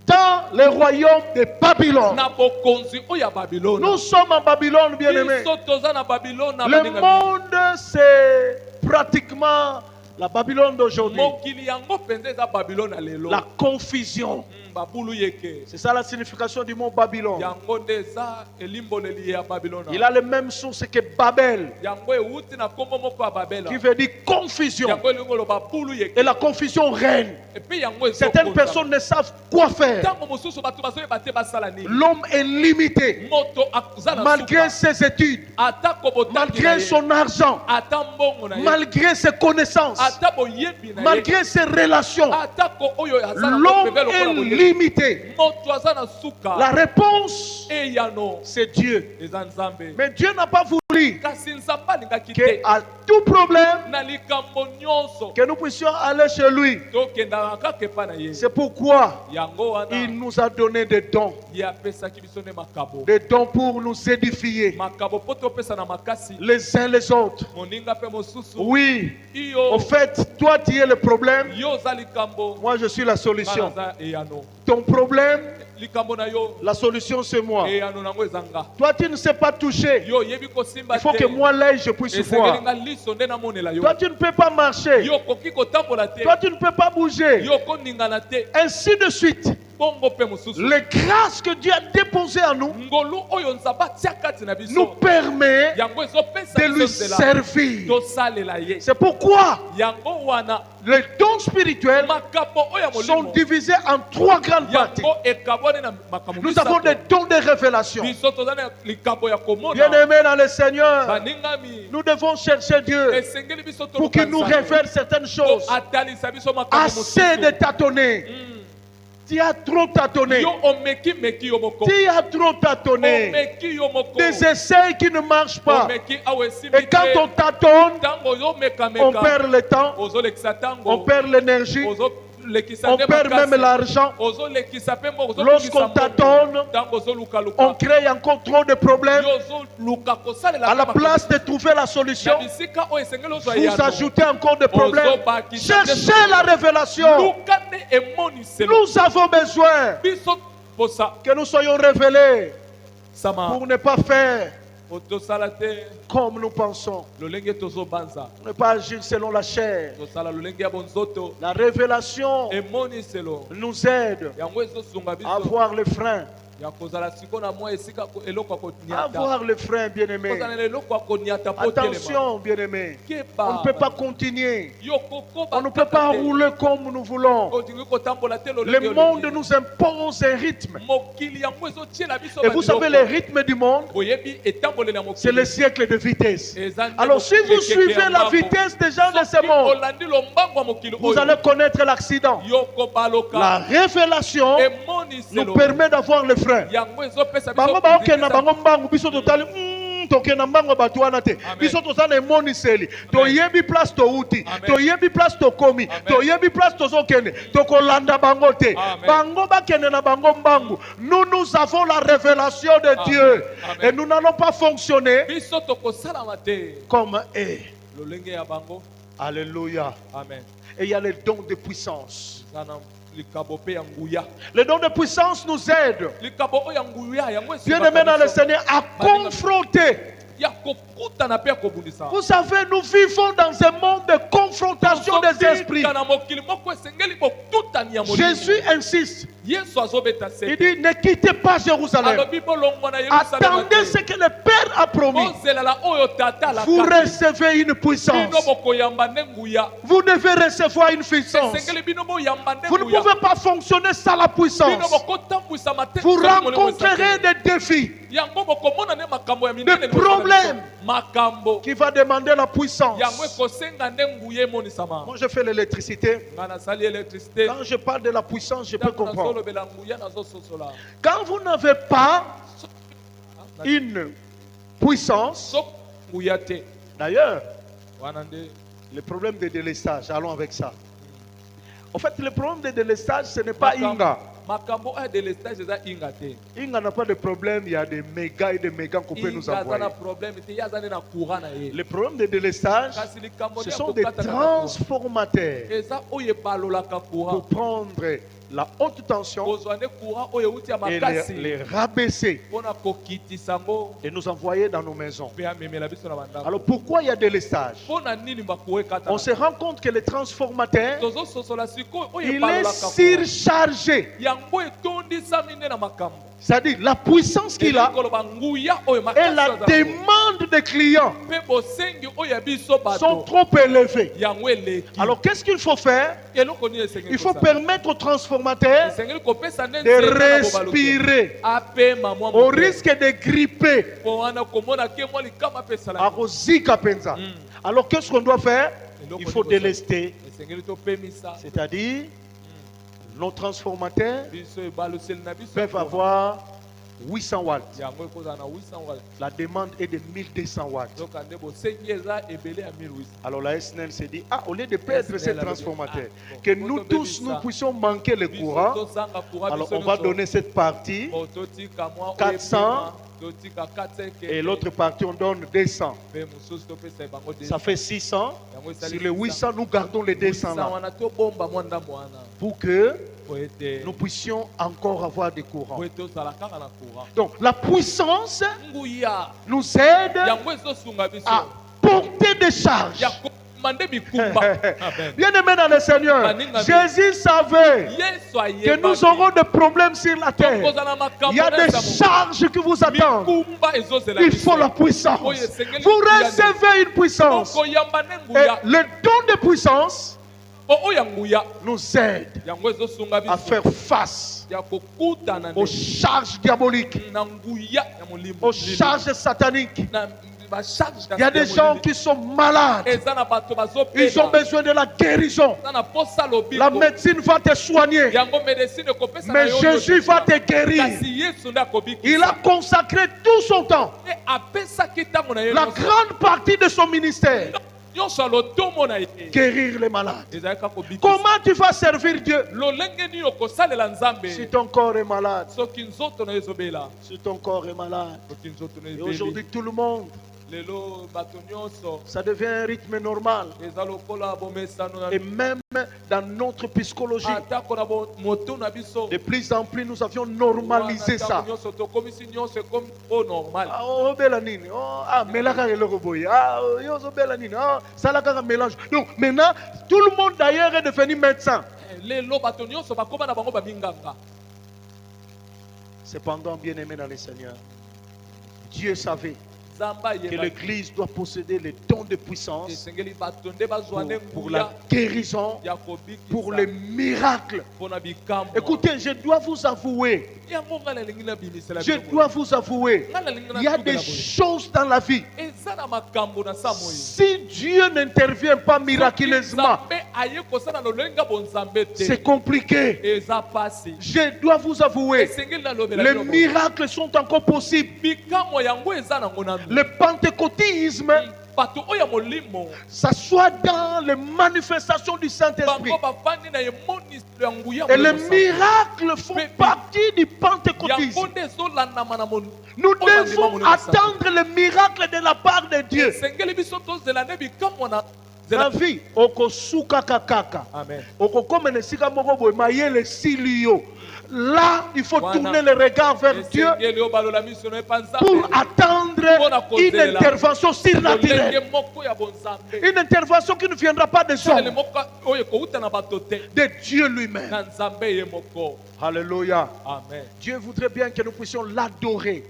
dans le royaume de Babylone. na bokonzi oyo ya babilona Nous sommes en Babylone, bien-aimés. biso toza na babilona Le baninga monde, c'est pratiquement la Babylone d'aujourd'hui. mokili yango mpenza eza babilona lelo La confusion. babulu yeke C'est ça la signification du mot Babylone. yango nde eza elimboleli ya babilona Il a les mêmes sources que Babel, yango euti na nkombo moko ya babela qui veut dire confusion. yango elingi oloba bulu yeke Et la confusion règne. epuis yango Certaines personnes ne savent quoi faire. ntango mosusu bato bazoyeba te basala nini L'homme est limité, moto aza na malgré suka ses études, atako botangi na malgré ye son argent, ata mbongo na ye malgré ses connaissances, ata boyebi na ye malgré ses relations. atako oyo aza na L'homme bopeve lokola est boyebi limité. moto aza na suka La réponse, eyano c'est Dieu. eza nzambe Mais Dieu n'a pas voulu kasi nzambe alingaki te qu'à tout problème, na likambo nyonso que nous puissions aller chez lui. tokendaka kaka epa na ye C'est pourquoi yango wana il nous a donné des dons. ye apesaki biso nde makabo Des dons pour nous édifier makabo mpo topesa na makasi les uns les autres. moninga mpe mosusu Oui, iyo au fait, toi tu es le problème, yo oza likambo moi je suis la solution. nga naza eyano Ton problème, likambo na yo la solution c'est moi. eyano nango eza nga Toi tu ne sais pas toucher. yo oyebi kosimba Il faut te que moi l'œil je puisse esengeli voir. nga liso nde namonela yo Toi tu ne peux pas marcher. yo okoki kotambola te Toi tu ne peux pas bouger. yo okoningana te Ainsi de suite. bongo mpe mosusu Les grâces que Dieu a déposées en nous ngolu oyo nzambe atia kati na nous biso permet yango ezopesa de lui biso nzela servir. tosalela ye C'est pourquoi yango wana les dons spirituels makambo oyo ya sont molimo divisés en trois grandes parties. yango ekabwani na makambo Nous avons des dons de révélation. biso toza na likambo ya komona Bien-aimés dans le Seigneur, baningami nous devons chercher Dieu esengeli biso pour qu'il nous révèle certaines choses. atalisa biso makambo Assez de tâtonner. Tu as trop tâtonné. yo omeki yo moko Tu as trop tâtonné. omeki yo moko Des essais qui ne marchent pas. omeki awa esimbi Et quand on te tâtonne, ntango on ozomekameka perd le temps, ozolekisa on ntango perd l'énergie, ozolekisa on nde perd même makasi l'argent. ozolekisa mpe mbongo Lorsqu'on tâtonne, ntango on ozolukaluka crée encore trop de problèmes. yo ozoluka kosalela À la place de trouver la solution, na bisika oyo esengeli ozwa vous yano ajoutez encore des problèmes. ozobakisa nde Cherchez la révélation. luka nde emoniselo Nous avons besoin biso posa que nous soyons révélés sama pour ne pas faire po tosala te comme nous pensons. lolenge tozobanza Ne pas agir selon la chair. tosala lolenge ya bonzoto La révélation emoniselo nous aide yango ezosunga à biso voir le frein. ya kozala siko na mwa esika eloko ya koniata Avoir le frein, bien-aimé. kozala na eloko ya koniata po telema Attention, bien-aimé. keba On ne peut pas continuer. yo kokoba On ne peut pas rouler comme nous voulons. otingi kotambola te Le lolenge monde olingi. nous impose un rythme. mokili yango ezotiela biso Et vous savez, le rythme du monde, boyebi etamboleli ya c'est le mokili siècle de vitesse. eza nde Alors, si vous ekeke suivez ya la mbango. vitesse des gens de ce Soki monde, olandi lombango ya mokili vous oyo allez connaître l'accident. yo kobaloka La révélation emoniselo nous permet d'avoir le frein. yango ezopesa Bango baokende na bango mbangu biso totali tokende na mbangu ya bato wana te. Amen. Biso toza na emoniseli. Toyebi place touti. Amen. Toyebi place tokomi. Amen. Toyebi place tozokende. Tokolanda bango te. Amen. Bango bakende na bango mbangu. Nous avons la révélation de Amen. Dieu. Amen. Et nous n'allons pas fonctionner biso tokosalama te comme eux. lolenge ya bango Alléluia. amen Et il y a les dons de puissance. eza na likabo pe ya nguya. Le don de puissance nous aide, Likabo oyo ya nguya yango bien aimé dans le Seigneur, à confronter. ya kokutana pe ya kobundisa. Vous savez, nous vivons dans un monde de confrontation des esprits. Na mokili moko esengeli bokutani ya molimo. Jésus insiste. Yesu azobeta Il sete. dit, ne quittez pas Jérusalem. Alobi bolongwa na Yerusalem. Attendez ce que le Père a promis. Ozelala oyo tata la Vous recevez une puissance. bino bokoyamba ne nguya. Vous devez recevoir une puissance. Esengeli bino boyamba ne Vous ne nguya. pouvez pas fonctionner sans la Bino puissance. bokotambwisa mateka. Vous rencontrerez des défis, yango bokomona ne makambo ya des minene. problèmes Makambo. qui vont demander la puissance. Yango ekosenga nde nguya emonisama. Moi, je fais l'électricité. Nga nasali électricité. Quand je parle de la puissance, je peux Ntango comprendre. nazolobela nguya nazososola. Quand vous n'avez pas une puissance, Sok nguya te. d'ailleurs, Wana nde le problème de délestage, allons avec ça. En fait, le problème de délestage, ce n'est pas Inga. makambo oyo de l'estage eza inga te. Inga n'a pas de problème, il y a des mégas et des mégas qu'on peut nous Inga aza envoyer. na problème te ye aza nde na courant na ye. Le problème de délestage, Kasi likambo ce nde sont des akokata na courant. transformateurs Eza oyo ebalolaka courant. pour prendre la haute tension kozwa nde courant oyo euti ya et makasi les rabaisser mpona kokitisa yango et nous envoyer dans nos maisons. mpe amemela biso na bandako. Alors pourquoi il y a délestage? mpona nini bakoekata On se rend compte que le transformateur, tozososola sikoyo oyo il est ebalolaka courant. surchargé. yango etondisami nde na makambo. C'est-à-dire la puissance qu'il a koloba nguya oyo et makasi la aza nango. demande des clients mpe bosengi oyo ya biso sont bato trop élevés. yango eleki. Alors qu'est-ce qu'il faut faire? eloko nini esengeli Il faut kosala? permettre au transformateur esengeli kopesa nde de nzela na bobaloki. respirer apema mwa au moke. risque de gripper mpo wana komona ke mwa likama apesala à Rosika Penza. Alors qu'est-ce qu'on doit faire? Il faut délester, esengeli topemisa c'est-à-dire nos transformateurs biso ebaloseli na biso peuvent avoir 800 watts. yango ekozala na 800 watts. La demande est de 1200 watts. zoka nde bosengi eza ebele ya 1800. Alors la SNEL s'est dit, ah, au lieu de perdre ces SNEL a dit, transformateurs, ah, bon, que bon, nous bon, tous, bon, nous ça. puissions manquer le Biso courant, tozanga courant, alors biso on va nyonso. donner cette partie Bon, totika mwa oyo 400, epema, totika 400 et l'autre partie on donne 200. mpe mosusu topesa ye bango Ça fait 600. yango esali Sur les 800, nous gardons les 200 là wana tobomba mwa ndambo wana pour que po ete nous puissions encore avoir des courants. po ete ozala kaka na courant. Donc la puissance nguya nous aide yango ezosunga biso à porter des charges. ya komema nde bikumba. Amen. Bien aimé dans le Seigneur, Jésus savait yesu que nous aurons des problèmes sur la terre. Il y a des charges qui vous attendent. mikumba ezozela Il biso. faut la puissance. Vous recevez une puissance. koyamba ne Et nguya le don de puissance po oyo ya nguya nous aide yango ezosunga à biso faire face ya kokutana aux nde charges diaboliques, na nguya ya molimo aux charges sataniques. na bacharge Il y a des gens qui sont malades. eza na bato Ils ont bazopela besoin de la guérison. eza na posa La lobiko médecine va te soigner. yango médecine ekopesa na Mais yo Jésus va te guérir. kasi yesu nde akobikisa. Il a consacré tout son temps, Te apesaki ntango na ye la nyonso. grande partie de son ministère, nyonso ya lotomo na ye guérir les malades. ezalaki kobikisa. Comment tu vas servir Dieu lolenge nini okosalela nzambe si ton corps est malade? soki nzoto na yo ezobela Si ton corps est malade. soki nzoto na Et yo aujourd'hui, ezobeli tout le monde, lelo bato nyonso ça devient un rythme normal. eza lokola bomesano na Et même dans notre psychologie, atako na moto na biso de plus en plus, nous avions normalisé ça. nyonso tokomisi nyonso ekomi o normal. Ah, oh, bela nini. Oh, ah, melaka eloko boye. Ah, oh, yo zo bela nini. Ah, salaka ka mélange. Donc maintenant, tout le monde d'ailleurs est devenu médecin. lelo bato nyonso bakoma na bango baminganga. Cependant, bien aimé dans le Seigneur, Dieu savait nzambe que ayebaki l'Église doit posséder les dons de puissance esengeli bato nde bazwa nde pour la nguya guérison, ya kobikisa pour les miracles. mpona bikambo. Écoutez, je dois vous avouer, yango ngai nalingi nabimisela je bino dois boye. vous avouer, Ngai nalingi il y a des natugela boye. choses dans la vie. eza na makambo na sa moye Si Dieu n'intervient pas miraculeusement, nzambe aye kosala lolenge bonzambe c'est te compliqué. eza pasi. Je dois vous avouer, esengeli nalobela les bino boye. miracles sont encore possibles. bikamwa yango eza nango nanu. Le pentecôtisme, bato oyo ya molimo ça soit dans les manifestations du Saint-Esprit. bango bafandi na emoniselo ya nguya Et les molimo miracles font partie du pentecôtisme. yango nde ezolandama na Nous devons attendre le miracle de la part de Dieu. esengeli biso tozela nde bikamwa na na vie okosuka kaka. Amen. Okokoma na sika moko boye mayele silio. Là, il faut Wana. tourner le regard vers Dieu Esengeli obalola miso na epanza. pour attendre une intervention surnaturelle. Une intervention qui ne viendra pas des hommes, de Dieu lui-même. Alléluia. Amen. Dieu voudrait bien que nous puissions l'adorer.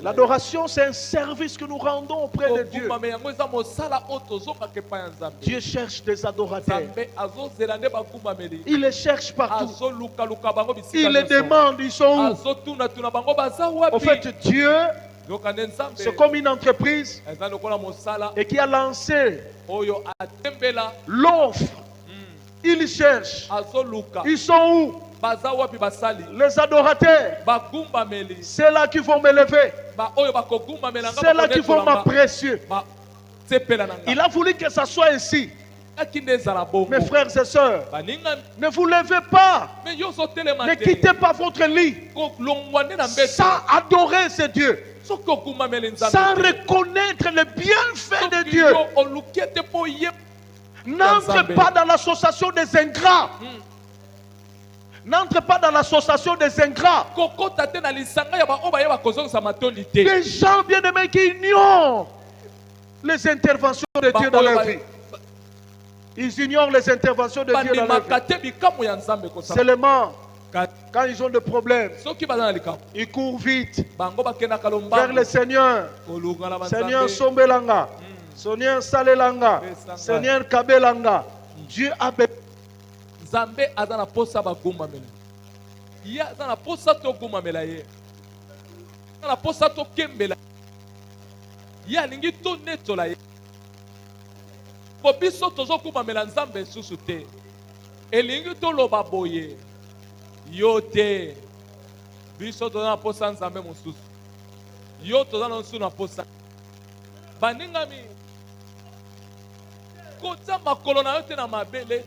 L'adoration, c'est un service que nous rendons auprès de Dieu. Dieu cherche des adorateurs. Il les cherche partout. Il les demande, ils sont où? En fait, Dieu, c'est comme une entreprise et qui a lancé l'offre. Il cherche. Ils sont où? Les adorateurs. C'est là qu'ils vont me lever. C'est là qu'ils vont m'apprécier. Il a voulu que ça soit ainsi. Mes frères et sœurs, ne vous levez pas. Ne quittez pas votre lit sans adorer ce Dieu, sans reconnaître le bienfait de Dieu. N'entre pas dans l'association des ingrats. N'entre pas dans l'association des ingrats. Des gens bien-aimés qui ignorent les interventions de Dieu dans leur vie. Ils ignorent les interventions de Dieu dans leur vie. Seulement, quand ils ont des problèmes, ils courent vite vers le Seigneur. Seigneur Sombelanga, Seigneur Salelanga, Seigneur Kabelanga. Dieu a besoin. Nzambe azana posa bagumamela. Ya azana posa to gumamela ye. Azana posa to kembela. Ya lingi to netola ye. Po biso tozo kumamela Nzambe susu te. Elingi to loba boye. Yo te. Biso tozana posa Nzambe mususu. Yo tozana nsu na posa. Baningami. Kota makolo na yo te na mabele.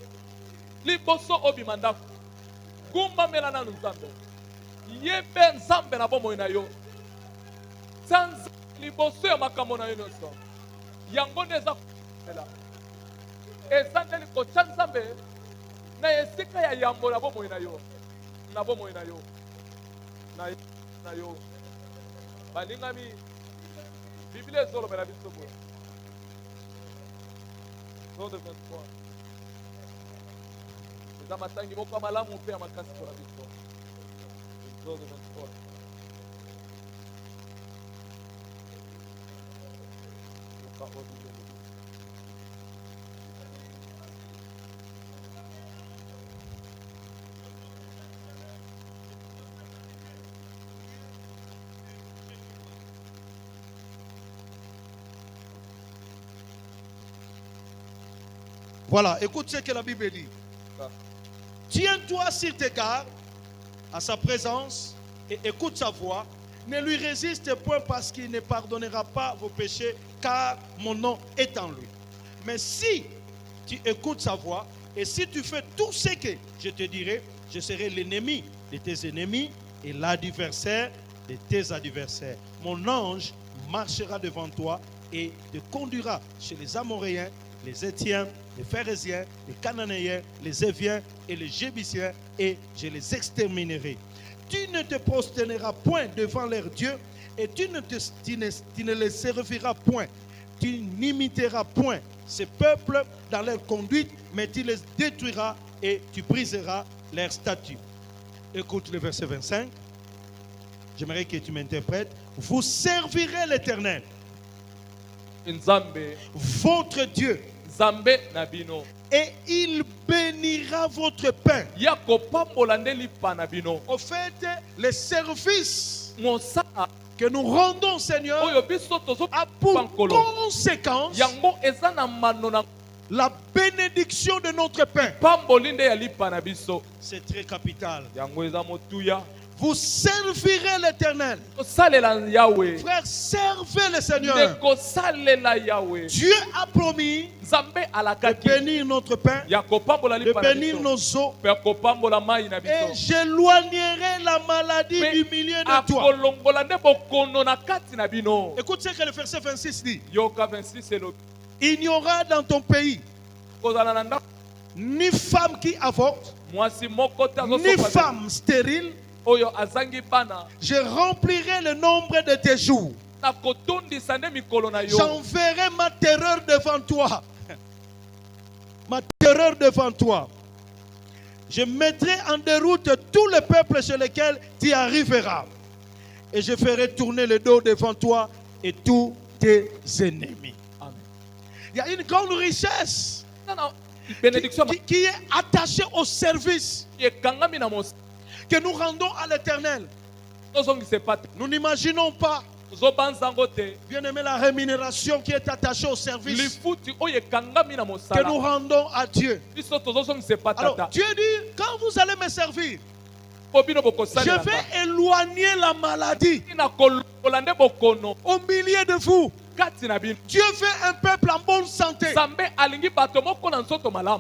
Liboso obimanda gumba melana Nzambe yebe Nzambe na bomo na yo sanza liboso ya makambo na yo nyonso yango neza mela ezandeli kocha Nzambe na esika ya yambo na bomo na yo na bomo na yo na yo balingami Biblia ezolo bela biso bo no de 23 Zamatangi moko malamu pe makasi pour la victoire. Exode 23. Voilà, écoute ce que la Bible dit. Tiens-toi sur tes gardes à sa présence et écoute sa voix. Ne lui résiste point parce qu'il ne pardonnera pas vos péchés car mon nom est en lui. Mais si tu écoutes sa voix et si tu fais tout ce que je te dirai, je serai l'ennemi de tes ennemis et l'adversaire de tes adversaires. Mon ange marchera devant toi et te conduira chez les Amoréens, les Étiens, les Phérésiens, les Cananéens, les Éviens et les Jébusiens, et je les exterminerai. Tu ne te prosterneras point devant leurs dieux, et tu ne les serviras point. Tu n'imiteras point ces peuples dans leur conduite, mais tu les détruiras et tu briseras leurs statuts. Écoute le verset 25. J'aimerais que tu m'interprètes. Vous servirez l'Éternel, Nzambe votre Dieu, Nzambe nabino et il bénira votre pain. yako pambola ndeli pa nabino Au fait, les services mosa que nous rendons, Seigneur, oyo biso tozo a pour pankolo conséquence yango eza na mano na la bénédiction de notre pain. pamboli nde ya lipa na biso C'est très capital. yango eza motuya Vous servirez l'Éternel. kosalela Yahweh Frère, servez le Seigneur. ndekosalela Yahweh Dieu a promis Nzambe de alakaki bénir notre pain, ya kopambola de lipa na bénir biso nos eaux, pe kopambola mai na et biso j'éloignerai la maladie Pe du milieu de toi. akolongola nde bokono na kati na bino Écoute ce que le verset 26 dit. yoka 26 elobi il n'y aura dans ton pays ni femme qui avorte, ni femme stérile. Je remplirai le nombre de tes jours. J'enverrai ma terreur devant toi. Ma terreur devant toi. Je mettrai en déroute tout le peuple sur lequel tu arriveras. Et je ferai tourner le dos devant toi et tous tes ennemis. Amen. Il y a une grande richesse qui est attachée au service que nous rendons à l'Éternel. Nous n'imaginons pas, bien aimé, la rémunération qui est attachée au service que nous rendons à Dieu. Alors Dieu dit, quand vous allez me servir, je vais éloigner la maladie au milieu de vous. Dieu veut un peuple en bonne santé.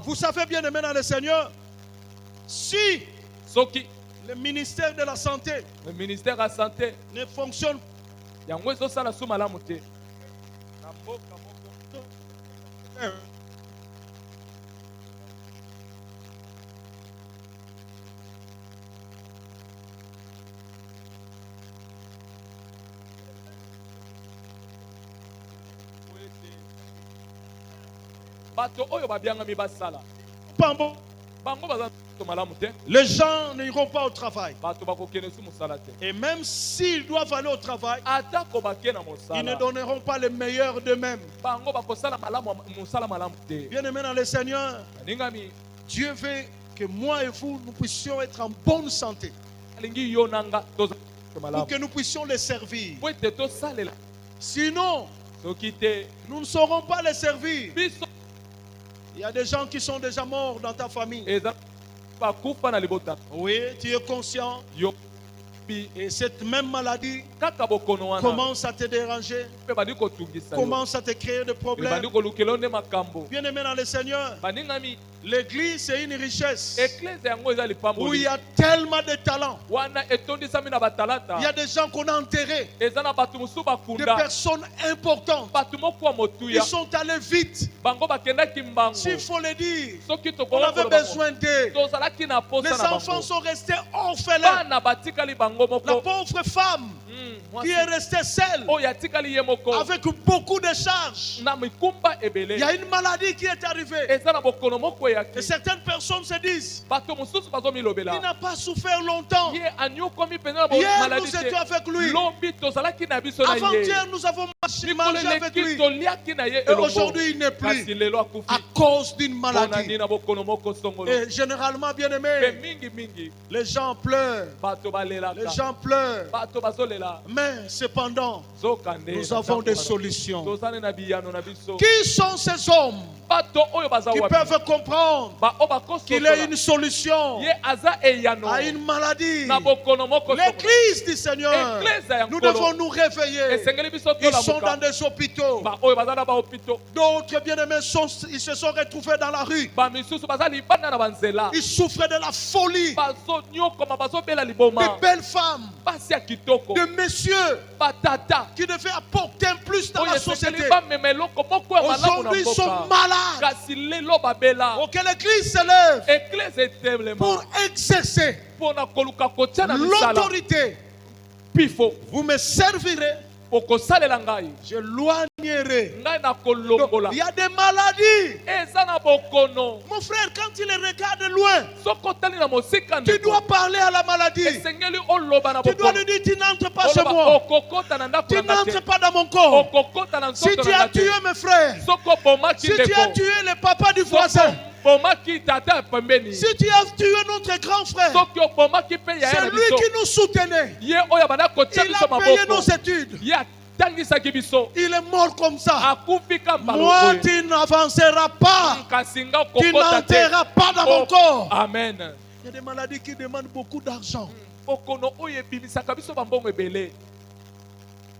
Vous savez, bien aimé dans le Seigneur, si le ministère de la santé ne fonctionne les gens n'iront pas au travail. Et même s'ils doivent aller au travail, ils ne donneront pas le meilleur d'eux-mêmes. Bien aimé dans le Seigneur, Dieu veut que moi et vous, nous puissions être en bonne santé, pour que nous puissions les servir. Sinon, nous ne saurons pas les servir. Il y a des gens qui sont déjà morts dans ta famille. Oui, tu es conscient. Et cette même maladie commence à te déranger, commence à te créer des problèmes. Bien aimé dans le Seigneur, l'église c'est une richesse où il y a tellement de talents. Il y a des gens qu'on a enterrés, des personnes importantes. Ils sont allés vite. S'il faut le dire, on avait besoin d'eux. Les enfants sont restés orphelins. La pauvre femme qui est restée seule avec beaucoup de charges. Il y a une maladie qui est arrivée. Et certaines personnes se disent, il n'a pas souffert longtemps. Hier, nous étions avec lui. Avant-hier, nous avons mangé avec lui. Et aujourd'hui, il n'est plus à cause d'une maladie. Et généralement, bien aimé, les gens pleurent. Les gens pleurent. Mais cependant, nous avons des solutions. Qui sont ces hommes qui peuvent comprendre qu'il y a une solution à une maladie? L'église du Seigneur, nous devons nous réveiller. Ils sont dans des hôpitaux. D'autres bien-aimés, ils se sont retrouvés dans la rue. Ils souffrent de la folie. De belles femmes, de messieurs qui devaient apporter un plus dans la société. Aujourd'hui, ils sont malades. Ok, l'église se lève pour exercer l'autorité. Vous me servirez, je l'éloignerai. Donc, il y a des maladies. Mon frère, quand il les regarde loin, tu dois parler à la maladie. Tu dois lui dire, tu n'entres pas chez moi. Tu n'entres pas dans mon corps. Si tu as tué mes frères, si tu as tué le papa du voisin, si tu as tué notre grand frère, c'est lui qui nous soutenait. Il a payé nos études. Il est mort comme ça. Moi, tu n'avanceras pas. Tu n'entreras pas dans mon corps. Amen. Il y a des maladies qui demandent beaucoup d'argent.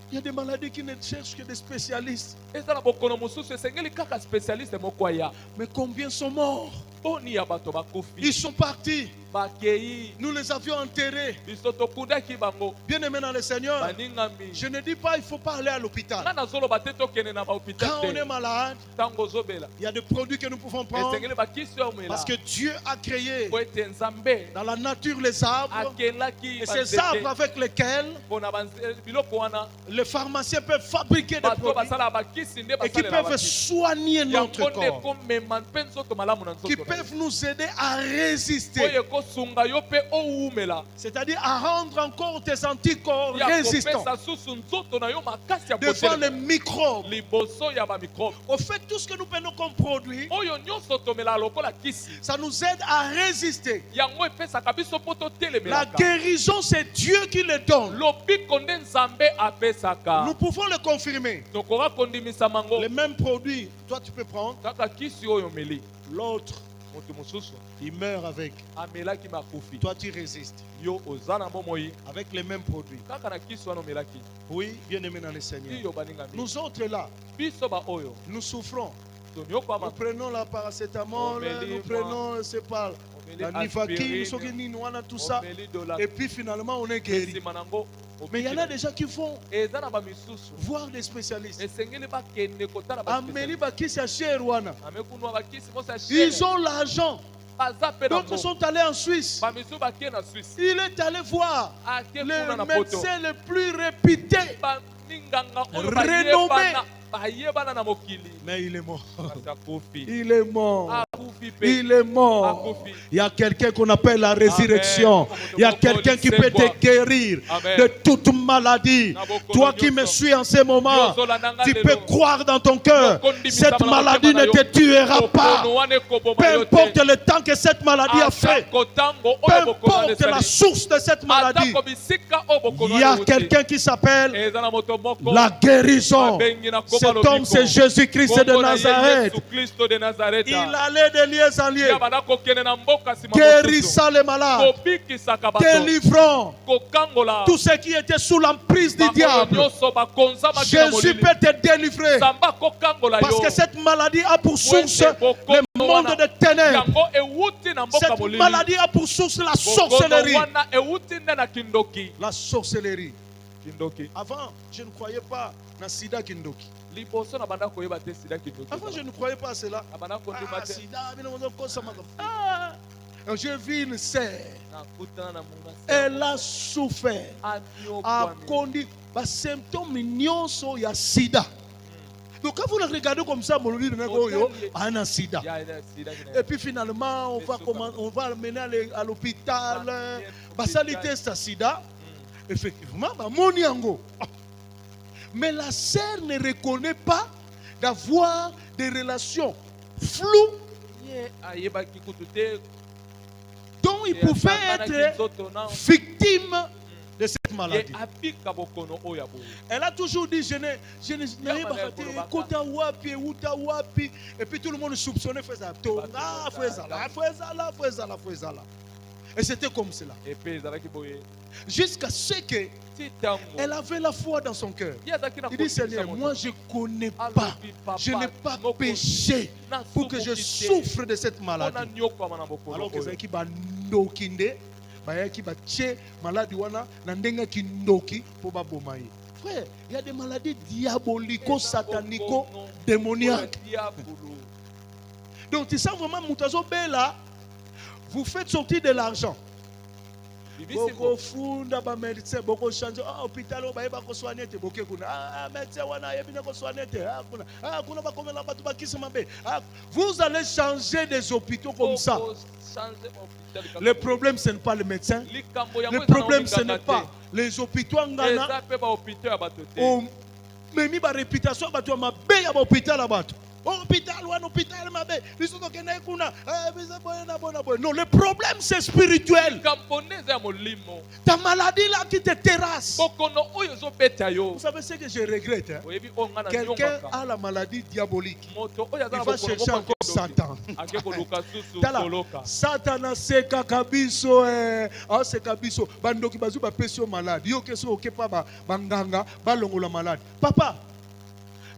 Il y a des maladies qui ne cherchent que des spécialistes. Mais combien sont morts? Ils sont partis. Nous les avions enterrés. Bien aimé dans le Seigneur, je ne dis pas il ne faut pas aller à l'hôpital. Quand on est malade, il y a des produits que nous pouvons prendre parce que Dieu a créé dans la nature les arbres. Et ces arbres avec lesquels les pharmaciens peuvent fabriquer des produits et qui peuvent soigner notre corps, qui peuvent nous aider à résister. C'est-à-dire à rendre encore tes anticorps résistants devant les microbes. Au fait, tout ce que nous prenons comme produit, ça nous aide à résister. La guérison, c'est Dieu qui le donne. Nous pouvons le confirmer. Les mêmes produits, toi tu peux prendre. L'autre, il meurt avec. Toi tu résistes. Avec les mêmes produits. Oui, bien aimé dans le Seigneur. Nous autres là, nous souffrons. Nous prenons la paracétamol, nous prenons, c'est pas la Nivaquine, tout ça. Et puis finalement on est guéri. Mais il y en a déjà qui vont voir des spécialistes. Ils ont l'argent. D'autres sont allés en Suisse. Il est allé voir le médecin le plus réputé, renommé. Mais il est mort. Il est mort. Il est mort. Il y a quelqu'un qu'on appelle la résurrection. Il y a quelqu'un qui peut te guérir de toute maladie. Toi qui me suis en ce moment, tu peux croire dans ton cœur. Cette maladie ne te tuera pas. Peu importe le temps que cette maladie a fait. Peu importe la source de cette maladie. Il y a quelqu'un qui s'appelle la guérison. Cet homme, c'est Jésus-Christ de Nazareth. Il allait de lieu en lieu, guérissant les malades, délivrant tous ceux qui étaient sous l'emprise du diable. Jésus peut te délivrer parce que cette maladie a pour source le monde de ténèbres. Cette maladie a pour source la sorcellerie. La sorcellerie. Avant, je ne croyais pas dans Sida Kindoki. Avant, je ne croyais pas à cela. J'ai vu une sœur. Elle a souffert. A conduit les symptômes mignons il y a Sida. Donc quand vous le regardez comme ça, il y a un Sida. Et puis finalement, on va l'amener à l'hôpital. Ça lui teste à Sida. Effectivement, mais la sœur ne reconnaît pas d'avoir des relations floues dont il pouvait être victime de cette maladie. Elle a toujours dit, je n'ai pas fait. Et puis tout le monde soupçonnait, et c'était comme cela. Jusqu'à ce qu'elle avait la foi dans son cœur. Il dit, Seigneur, moi je ne connais pas, je n'ai pas péché pour que je souffre de cette maladie. Alors que c'est qui va ndokinde, qui va tuer maladie wana nandenga ki ndoki pour ba bomaï. Frère, il y a des maladies diabolico, satanico, démoniaques. Donc tu sens vraiment Moutazo Bella, vous faites sortir de l'argent. Beaucoup funda ba médecin beaucoup changer hôpital ba yeba ko soigner te boke kuna médecin wana yebina ko soigner te kuna ba komela batu ba kisi mabe. Vous allez changer des hôpitaux comme ça. Le problème ce n'est pas le médecin. Le problème ce n'est pas les hôpitaux ngana. Mais mi ba réputation batu mabe ya ba hôpital abatu. Non, le problème c'est spirituel. Ta maladie là qui te terrasse. Vous savez ce que je regrette, hein? Quelqu'un a la maladie diabolique. Il va chercher encore Satan. Satan a se kakabiso se kabiso bandoki bazu ba pesio malade. Yo keso okepa ba banganga balongola malade. Papa,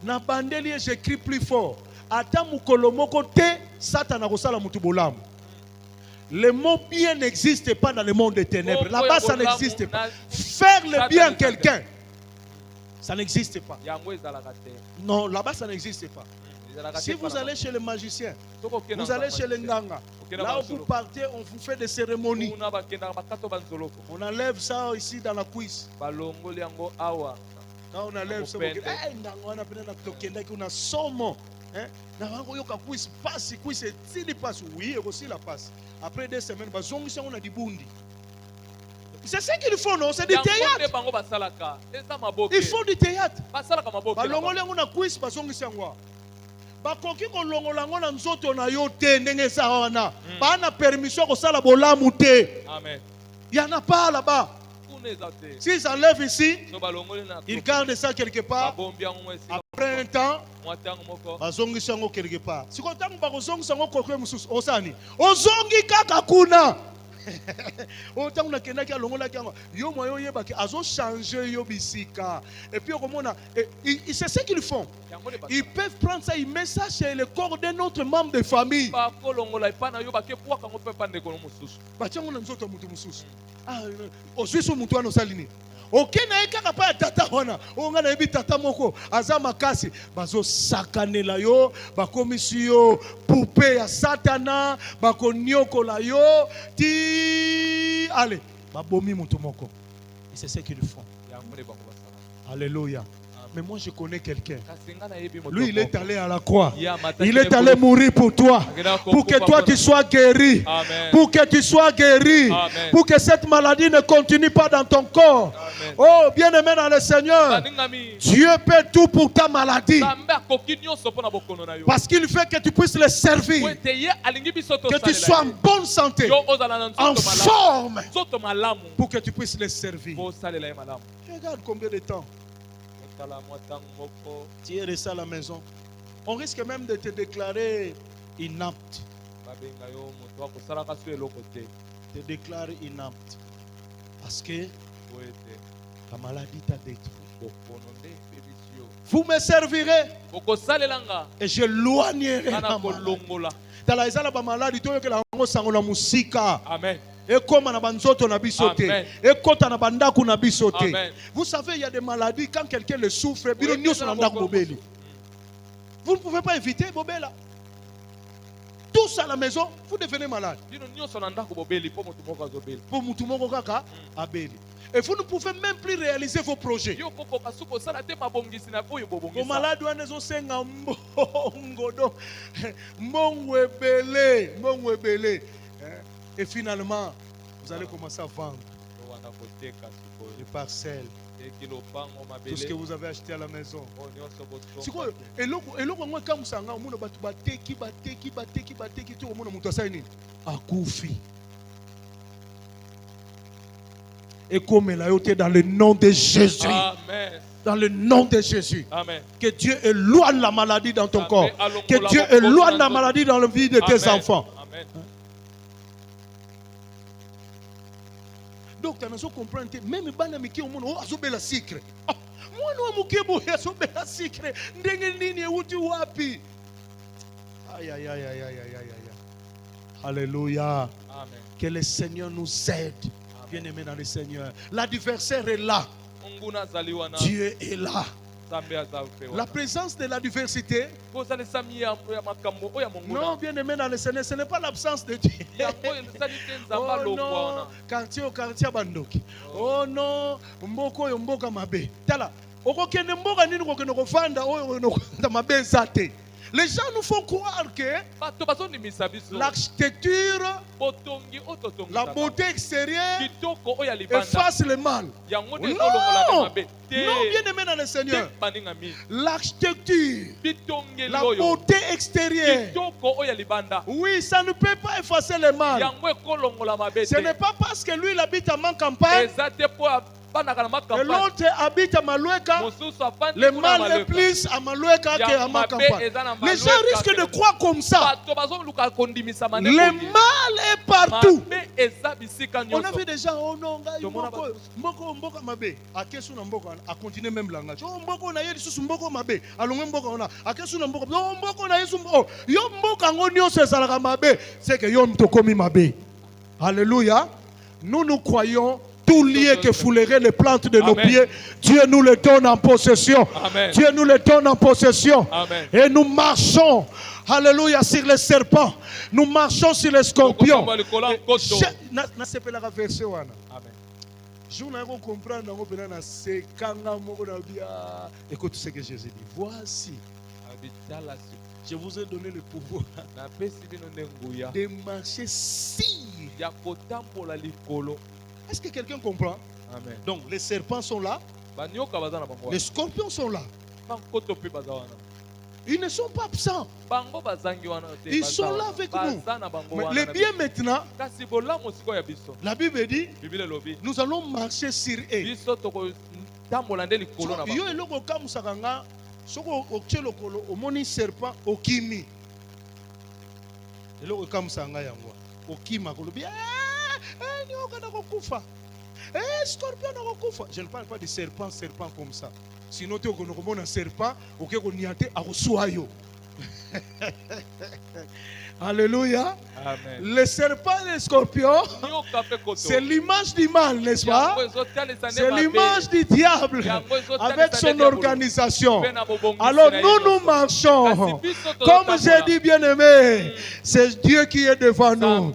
na bandeli j'écris plus fort. Ata mukolo moko te Satan akosala mutu bolamu. Le mot bien n'existe pas dans le monde des ténèbres. Là-bas, ça n'existe pas. Faire le bien à quelqu'un, ça n'existe pas. Non, là-bas, ça n'existe pas. Si vous allez chez le magicien, vous allez chez le nganga, là où vous partez, on vous fait des cérémonies. On enlève ça ici dans la cuisse. Là, on enlève ça. On a somme. Oui, aussi la passe. Après 2 semaines, on a dit bundi. C'est ce qu'ils font, non? C'est du théâtre. Ils font du théâtre. Bakoki kolongola ngona nzoto na yo te ndenge sa wana bana permission ko sala bolamu te. Amen. Il y en a pas là-bas. S'ils enlèvent ici, ils gardent ça quelque part. Après un temps, bazongi sango quelque part. Si ko tango bazongi sango kokwe mususu osani. Ozongi kaka kuna. Autant na kena ki alongola kango yo moyo yeba ki azo changer yo bisika et puis c'est ce qu'ils font. Ils peuvent prendre ça, ils mettent ça chez le corps d'un autre membre de famille. Ok, na eka pa tata wana onga na ebi tata moko aza makasi bazo sakanela yo bakomisi yo poupée ya satana bakonyokola yo ti allez babomi mutu moko. Et c'est ce qu'ils font. Alléluia. Mais moi je connais quelqu'un. Lui il est allé à la croix. Il est allé mourir pour toi. Pour que toi tu sois guéri. Amen. Pour que tu sois guéri. Amen. Pour que cette maladie ne continue pas dans ton corps. Amen. Oh bien-aimé dans le Seigneur. Dieu paie tout pour ta maladie. Parce qu'il fait que tu puisses le servir. Que tu sois en bonne santé. En forme. Pour que tu puisses le servir. Regarde combien de temps. Tu es resté à la maison. On risque même de te déclarer inapte. Te déclarer inapte. Parce que la maladie t'a détruit. Vous me servirez et je loignerai la maladie. Dans la maladie, tu la musique. Amen. Vous savez, il y a des maladies, quand quelqu'un le souffre, vous ne pouvez pas éviter Bobela. Tous à la maison, vous devenez malade. Et vous ne pouvez même plus réaliser vos projets. Vos malades et finalement, vous allez commencer à vendre des parcelles, tout ce que vous avez acheté à la maison. Et comme elle a été dans le nom de Jésus. Amen. Dans le nom de Jésus. Amen. Que Dieu éloigne la maladie dans ton corps. Que Dieu éloigne la maladie dans la vie de tes enfants. Amen. Donc, tu as compris, même les gens qui ont un secret. Moi, je suis un secret. Aïe, aïe, aïe, aïe, aïe, aïe, aïe. Alléluia. Amen. Que le Seigneur nous aide. Bien-aimé dans le Seigneur. L'adversaire est là. Dieu est là. La présence de l'adversité. Non, bien-aimé dans le Seigneur, ce n'est pas l'absence de Dieu. Oh non, quartier au quartier bandoki. Oh non, mboko yo mboka mabe. Tala, okokende mboka nini kokende kofanda oyo no mabe zate. Les gens nous font croire que l'architecture, la beauté extérieure efface le mal. Non, non, bien aimé dans le Seigneur. L'architecture, la beauté extérieure, oui, ça ne peut pas effacer le mal. Ce n'est pas parce que lui il habite à Mancampagne et l'autre habite à Maloueka, le mal est plus à Maloueka qu'à Mancampagne. Les gens risquent de croire comme ça. Le mal est partout. On a vu des gens, oh non, Mboko Mabe, à Kesu Mboko, à continuer même langage. Oh Mboko na yeli susu Mboko Mabe, alongo Mboko na, à Kesu Mboko, oh Mboko na yesu Mboko, yo Mboko ngonyo se salaka Mabe, c'est que yo mtokomi Mabe. Alléluia. Nous croyons tout lié que foulerait les plantes de nos Amen. pieds. Dieu nous le donne en possession. Amen. Dieu nous le donne en possession. Amen. Et nous marchons, alléluia, sur les serpents. Nous marchons sur les scorpions. Amen. Écoute ce que Jésus dit. Voici, je vous ai donné le pouvoir de marcher sur. Est-ce que quelqu'un comprend? Amen. Donc les serpents sont là, les scorpions sont là. Ils ne sont pas absents. Ils sont là avec nous. Mais les biens maintenant, la Bible dit, nous allons marcher sur eux. Yo eloko kamusakanga soko okchelokolo omoni serpent okimi. Eloko kamusanga yango. Okima kolobi ni okana kokufa. Scorpion na kokufa. Je ne parle pas de serpent comme ça. Sinon tu okonomona serpent okeko niate akosuayo. Alléluia. Amen. Les serpents et les scorpions, c'est l'image du mal, n'est-ce pas? C'est l'image du diable avec son organisation. Alors nous marchons. Comme j'ai dit, bien-aimé, c'est Dieu qui est devant nous.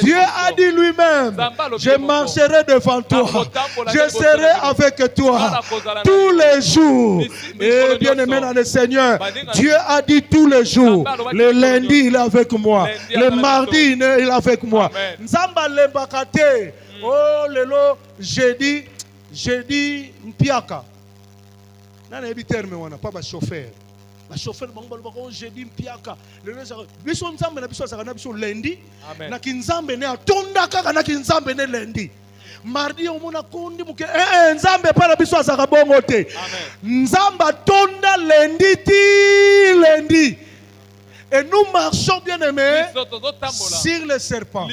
Dieu a dit lui-même, je marcherai devant toi. Je serai avec toi tous les jours. Et bien-aimé dans le Seigneur, Dieu a dit tous les jours. Le lundi, il est avec moi. Le mardi, il est avec moi. Nzamba lembakate. Oh, lelo, jeudi, mpiaka. Nana ebi terme wana, pas ba chauffeur. Ba chauffeur bango ba jeudi mpiaka. Lelo biso nzambe na biso sakana biso lundi. Na kinzambe ne atonda kaka na kinzambe ne lundi. Mardi omona kondi muke nzambe para biso asaka bongo te. Nzamba tonda lundi ti lundi. Et nous marchons, bien aimés, sur les serpents.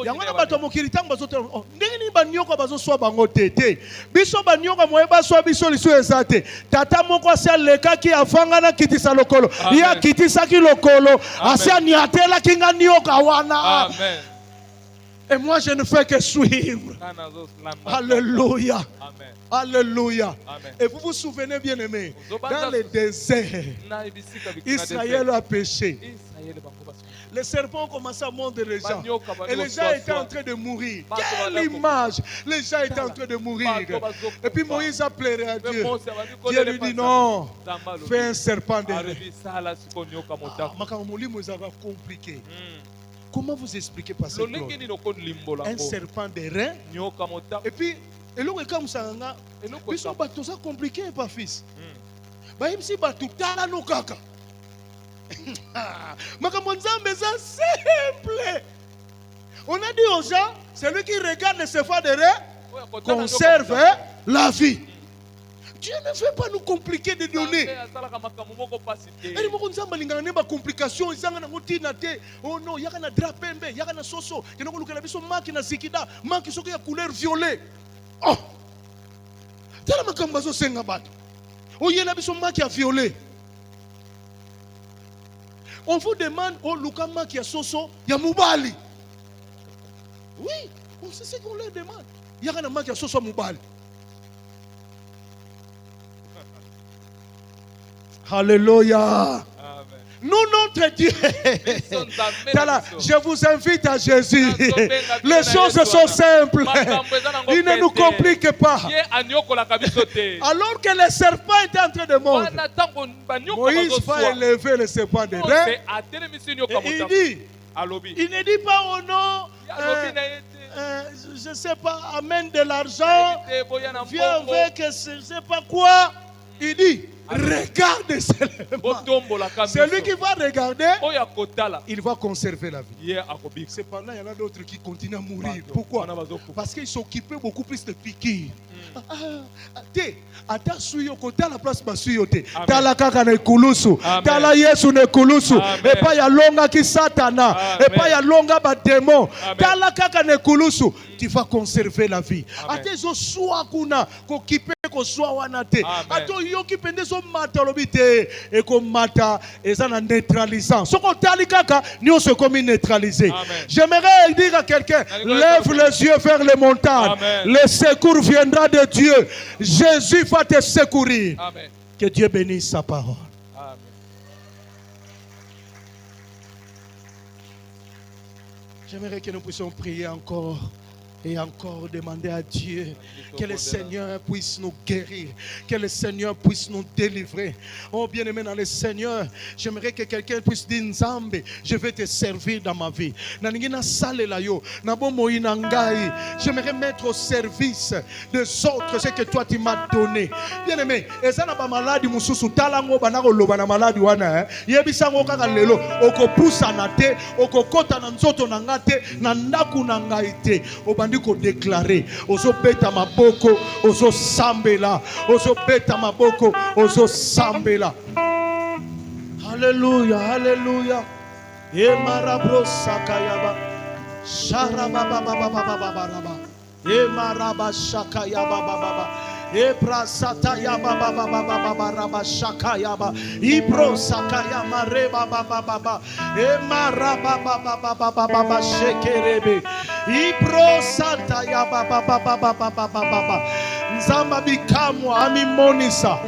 Yangona bato mokili tango bazote ndenge banyoko bazoswa bango tete. Biso banyoko moye baswa biso liso ezate. Tata moko asia leka ki afanga na kitisa lokolo. Ya kitisa ki lokolo. Asia niatela kinga nyoka wana. Amen. Et moi je ne fais que suivre. Alléluia. Amen. Alléluia. Amen. Et vous vous souvenez, bien aimés, dans le désert, Israël a péché. Les serpents ont commencé à mordre les gens. Et les gens étaient en train de mourir. Quelle image! Les gens étaient en train de mourir. Et puis Moïse a pleuré à Dieu. Dieu lui dit non, fais un serpent de rein. Moïse a compliqué. Comment vous expliquez pas ça? Un serpent de rein. Et puis, et là, comme ça, ils sont tout ça compliqué, pas fils. Même si tout ça, nous caca. Mais comme on dit, c'est simple. On a dit aux gens, celui qui regarde le serpent de rein conserve la vie. Dieu ne veut pas nous compliquer des données. Complication, oh non, il y a un drapembe, il y a un soso, il y a un zikida, manque de couleur violet. Oh! Tala makambazo senga bato. Oh, il y a un qui a violet. On vous demande, oh, Lukama qui a soso, il y a Moubali. Oui, on sait ce qu'on leur demande. Il y a un homme qui a soso Moubali. Alléluia. Nous, notre Dieu, je vous invite à Jésus. Les choses sont simples. Il ne nous complique pas. Alors que les serpents étaient en train de mordre, Moïse va élever le serpent de rein. Il ne dit pas au nom, je ne sais pas, amène de l'argent, viens avec je ne sais pas quoi. Il dit, regarde seulement. Celui qui va regarder, il va conserver la vie. Cependant, il y en a d'autres qui continuent à mourir. Pourquoi? Parce qu'ils s'occupent beaucoup plus de piquer. Ata suyo kota la place basuyote. Tala kaka ne kulusu. Tala Yesu ne kulusu. Et pas ya longa ki satana. Et pas ya longa ba démon. Tala kaka ne kulusu. tu vas conserver la vie. Atezo soa kuna ko kipe ko soa wanate. Ato yoki pende so mata lobite e ko mata ezana neutralisant. Soko tali kaka ni on se comme neutralisé. J'aimerais dire à quelqu'un, lève les yeux vers les montagnes. Le secours viendra de Dieu. Jésus va te secourir. Amen. Que Dieu bénisse sa parole. Amen. J'aimerais que nous puissions prier encore et encore demander à Dieu que le Seigneur puisse nous guérir, que le Seigneur puisse nous délivrer. Oh bien-aimé dans le Seigneur, j'aimerais que quelqu'un puisse dire Nzambe, je vais te servir dans ma vie. J'aimerais mettre au service des autres ce que toi tu m'as donné. Bien-aimé, ezana ba maladi mususu talango banako loba na maladi wana yebisango kaka lelo okopusa na te okokota na nzoto na ngate na ndaku na ngaite obandi ko déclarer ozo beta maboko ozo sambela ozo beta maboko ozo sambela. Alléluia, alléluia. E marabro sakayaba sharaba baba baba baba baba e maraba shakayaba baba e prasata yaba baba baba baba raba shakayaba ibro sakayama reba baba baba e maraba baba baba baba shekerebe ibro santa yaba baba baba baba baba Nzamba bikamwa amimonisa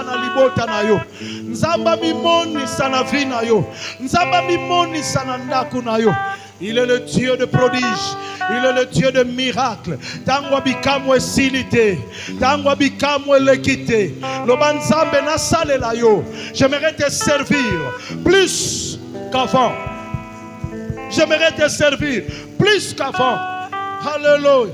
na libota na yo. Nzamba mimonisa na vie na yo. Nzamba mimonisa na ndaku na yo. Il est le Dieu de prodige. Il est le Dieu de miracle. Tangwa bikamwe silite. Tangwa bikamwe lekite. Loba Nzambe na sale la yo. J'aimerais te servir plus qu'avant. J'aimerais te servir plus qu'avant. Alléluia.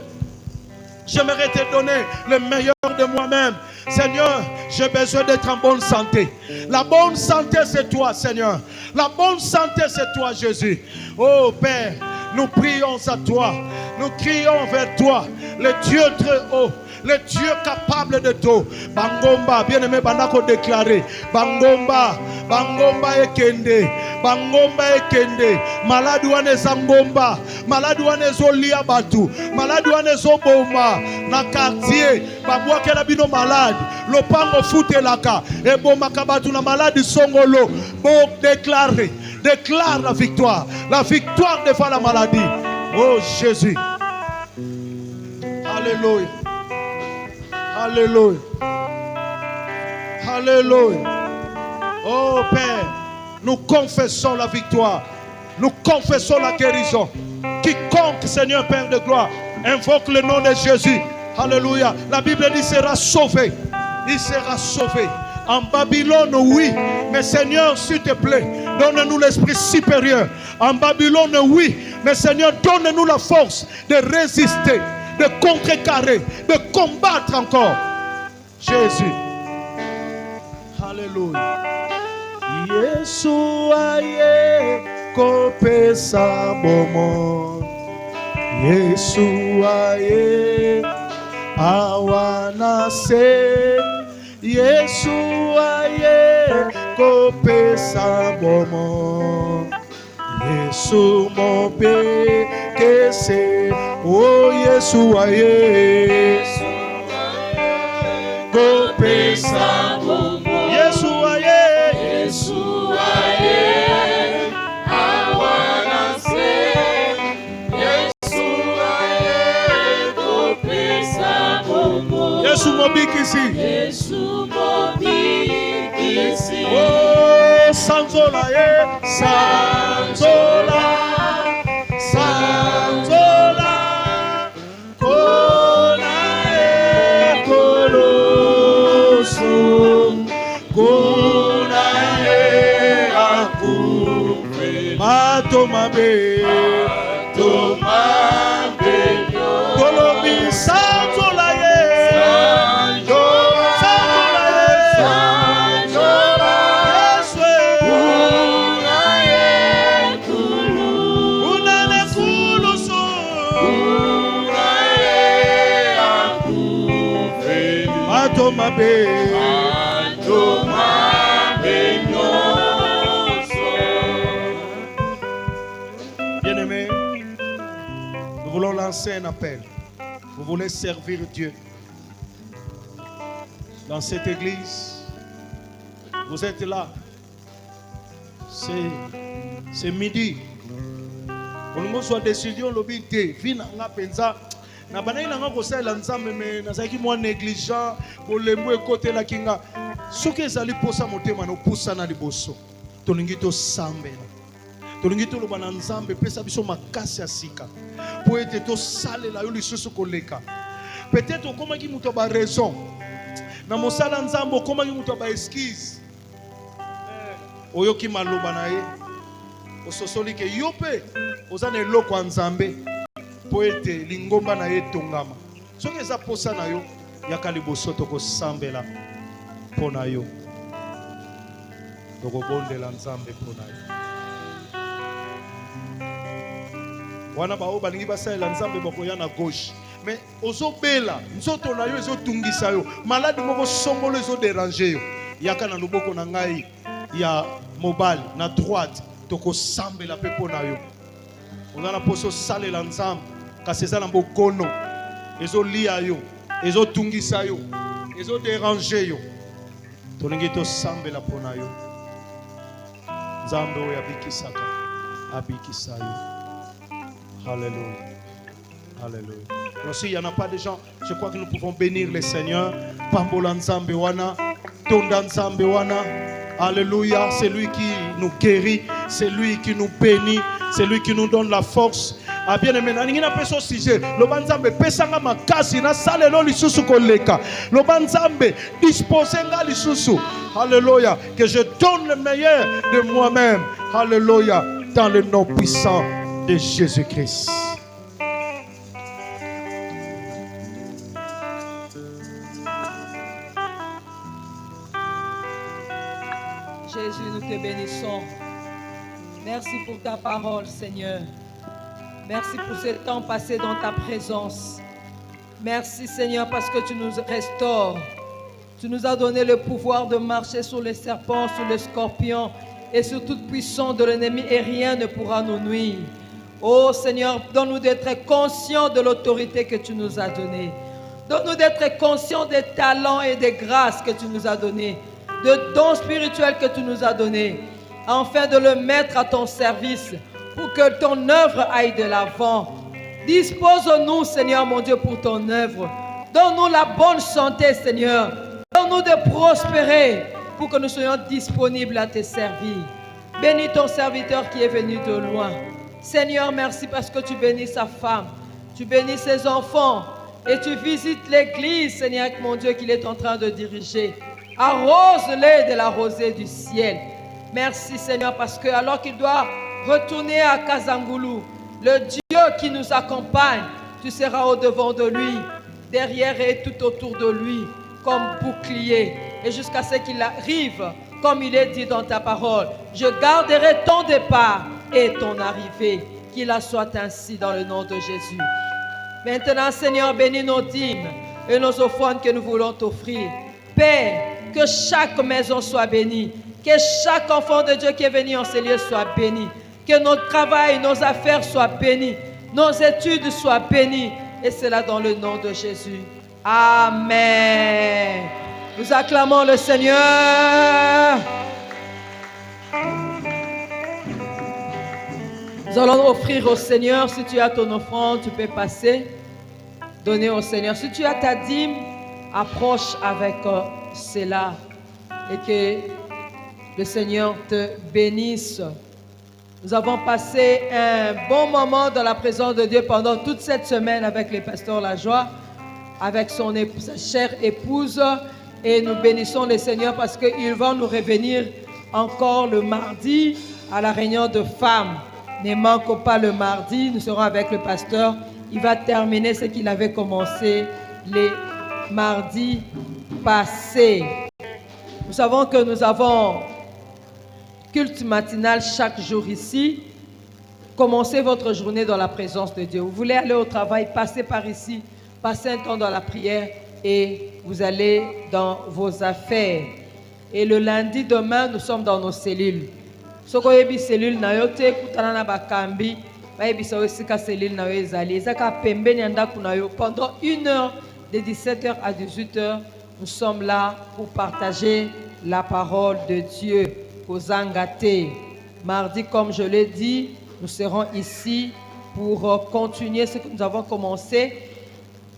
J'aimerais te donner le meilleur de moi-même. Seigneur, j'ai besoin d'être en bonne santé. La bonne santé, c'est toi, Seigneur. La bonne santé, c'est toi, Jésus. Oh Père, nous prions à toi. Nous crions vers toi, le Dieu très haut, le Dieu capable de tout. Bangomba, bien-aimé, Banako déclaré. Bangomba, Bangomba ekende. Bangomba ekende. Maladu wane zangomba. Maladu wane zolia batu. Maladu wane zoboma. Na quartier. Babwa kela bino malade. Lopango fute laka. Ebo makabatu na malade songolo. Bon déclaré. Déclare la victoire. La victoire devant la maladie. Oh Jésus. Alléluia. Alléluia. Alléluia. Oh Père, nous confessons la victoire. Nous confessons la guérison. Quiconque, Seigneur Père de gloire, invoque le nom de Jésus. Alléluia. La Bible dit sera sauvé. Il sera sauvé. En Babylone, oui. Mais Seigneur, s'il te plaît, donne-nous l'esprit supérieur. En Babylone, oui. Mais Seigneur, donne-nous la force de résister, de contrecarrer, de combattre encore. Jésus. Alléluia. Yesu aye kopesa bomo. Yesu aye awanase. Yesu aye kopesa bomo. Yesu mope kese. Oh Yesu aye kopesa bomo. Yesu aye. Yesu aye awanase. Yesu aye kopesa bomo. Yesu mobikisi. Yesu mobikisi. Oh sanzola ye sanzola sanzola kona e koloso kona e aku matomabe matomabe kolobi sanzola ye Bien-aimés, nous voulons lancez un appel. Vous voulez servir Dieu dans cette église. Vous êtes là. C'est midi. On soit décision l'obité. Vina nga penza. Na banayi nanga kosala nzambe me nazaki mwa négligent bolembo ekote la kinga. Soki ezali posa motema no pusa na liboso. Tolingi to sambela. Tolingi to loba na nzambe pesa biso makasi ya sika. Po ete to salela yo lisusu koleka. Peut-être okomaki muto ba raison. Na mosala nzambe okomaki muto ba excuse. Oyoki maloba na ye. Ososoli ke yo pe oza na eloko ya nzambe po ete lingomba na ye tongama. Soki eza posa na yo yaka liboso tokosambela mpo na yo. Tokobondela nzambe mpo na yo. Wana bao balingi basalela nzambe bakoya na gauche. Mais ozobela nzoto na yo ezotungisa yo. Malade moko songolo ezodéranger yo. Yaka na loboko na ngai ya mobile na droite tokosambela pe mpo na yo. Ozana poso salela nzambe kasi eza na bokono ezolia yo, ezotungisa yo, ezodéranger yo. Tolingi tosambela mpo na yo. Nzambe oyo abikisaka abikisa yo. Alléluia. Alléluia. Alors s'il n'y en a pas de gens, je crois que nous pouvons bénir le Seigneur. Pambola nzambe wana, tonda nzambe wana. Alléluia. C'est lui qui nous guérit, c'est lui qui nous bénit, c'est lui qui nous donne la force. Ah bien aimé, naningi na peso sujet. Loba nzambe pesanga makasi na salelo lisusu koleka. Loba nzambe disposenga lisusu. Alléluia. Que je donne le meilleur de moi-même. Alléluia. Dans le nom puissant de Jésus-Christ. Jésus, nous te bénissons. Merci pour ta parole, Seigneur. Merci pour ce temps passé dans ta présence. Merci, Seigneur, parce que tu nous restaures. Tu nous as donné le pouvoir de marcher sur les serpents, sur les scorpions et sur toute puissance de l'ennemi, et rien ne pourra nous nuire. Oh Seigneur, donne-nous d'être conscients de l'autorité que tu nous as donnée. Donne-nous d'être conscients des talents et des grâces que tu nous as donnés, de dons spirituels que tu nous as donnés, afin de le mettre à ton service pour que ton œuvre aille de l'avant. Dispose-nous, Seigneur mon Dieu, pour ton œuvre. Donne-nous la bonne santé, Seigneur. Donne-nous de prospérer pour que nous soyons disponibles à te servir. Bénis ton serviteur qui est venu de loin. Seigneur, merci parce que tu bénis sa femme, tu bénis ses enfants et tu visites l'église, Seigneur mon Dieu, qu'il est en train de diriger. Arrose-les de la rosée du ciel. Merci Seigneur parce que alors qu'il doit retourner à Kazangoulou, le Dieu qui nous accompagne, tu seras au-devant de lui, derrière et tout autour de lui, comme bouclier. Et jusqu'à ce qu'il arrive, comme il est dit dans ta parole, je garderai ton départ et ton arrivée. Qu'il en soit ainsi dans le nom de Jésus. Maintenant, Seigneur, bénis nos dîmes et nos offrandes que nous voulons t'offrir. Père, que chaque maison soit bénie, que chaque enfant de Dieu qui est venu en ces lieux soit béni, que notre travail, nos affaires soient bénies, nos études soient bénies, et cela dans le nom de Jésus. Amen. Nous acclamons le Seigneur. Nous allons offrir au Seigneur. Si tu as ton offrande, tu peux passer, donner au Seigneur. Si tu as ta dîme, approche avec cela et que le Seigneur te bénisse. Nous avons passé un bon moment dans la présence de Dieu pendant toute cette semaine avec le pasteur Lajoie, avec sa chère épouse, et nous bénissons le Seigneur parce qu'il va nous revenir encore le mardi à la réunion de femmes. Ne manque pas le mardi, nous serons avec le pasteur. Il va terminer ce qu'il avait commencé les mardis passés. Nous savons que nous avons culte matinal chaque jour ici. Commencez votre journée dans la présence de Dieu. Vous voulez aller au travail, passez par ici, passez un temps dans la prière et vous allez dans vos affaires. Et le lundi, demain, nous sommes dans nos cellules. Sokoyebi cellule na yote kutana na bakambi Pendant 1 heure, de 17h à 18h, nous sommes là pour partager la parole de Dieu aux Angaté. Mardi, comme je l'ai dit, nous serons ici pour continuer ce que nous avons commencé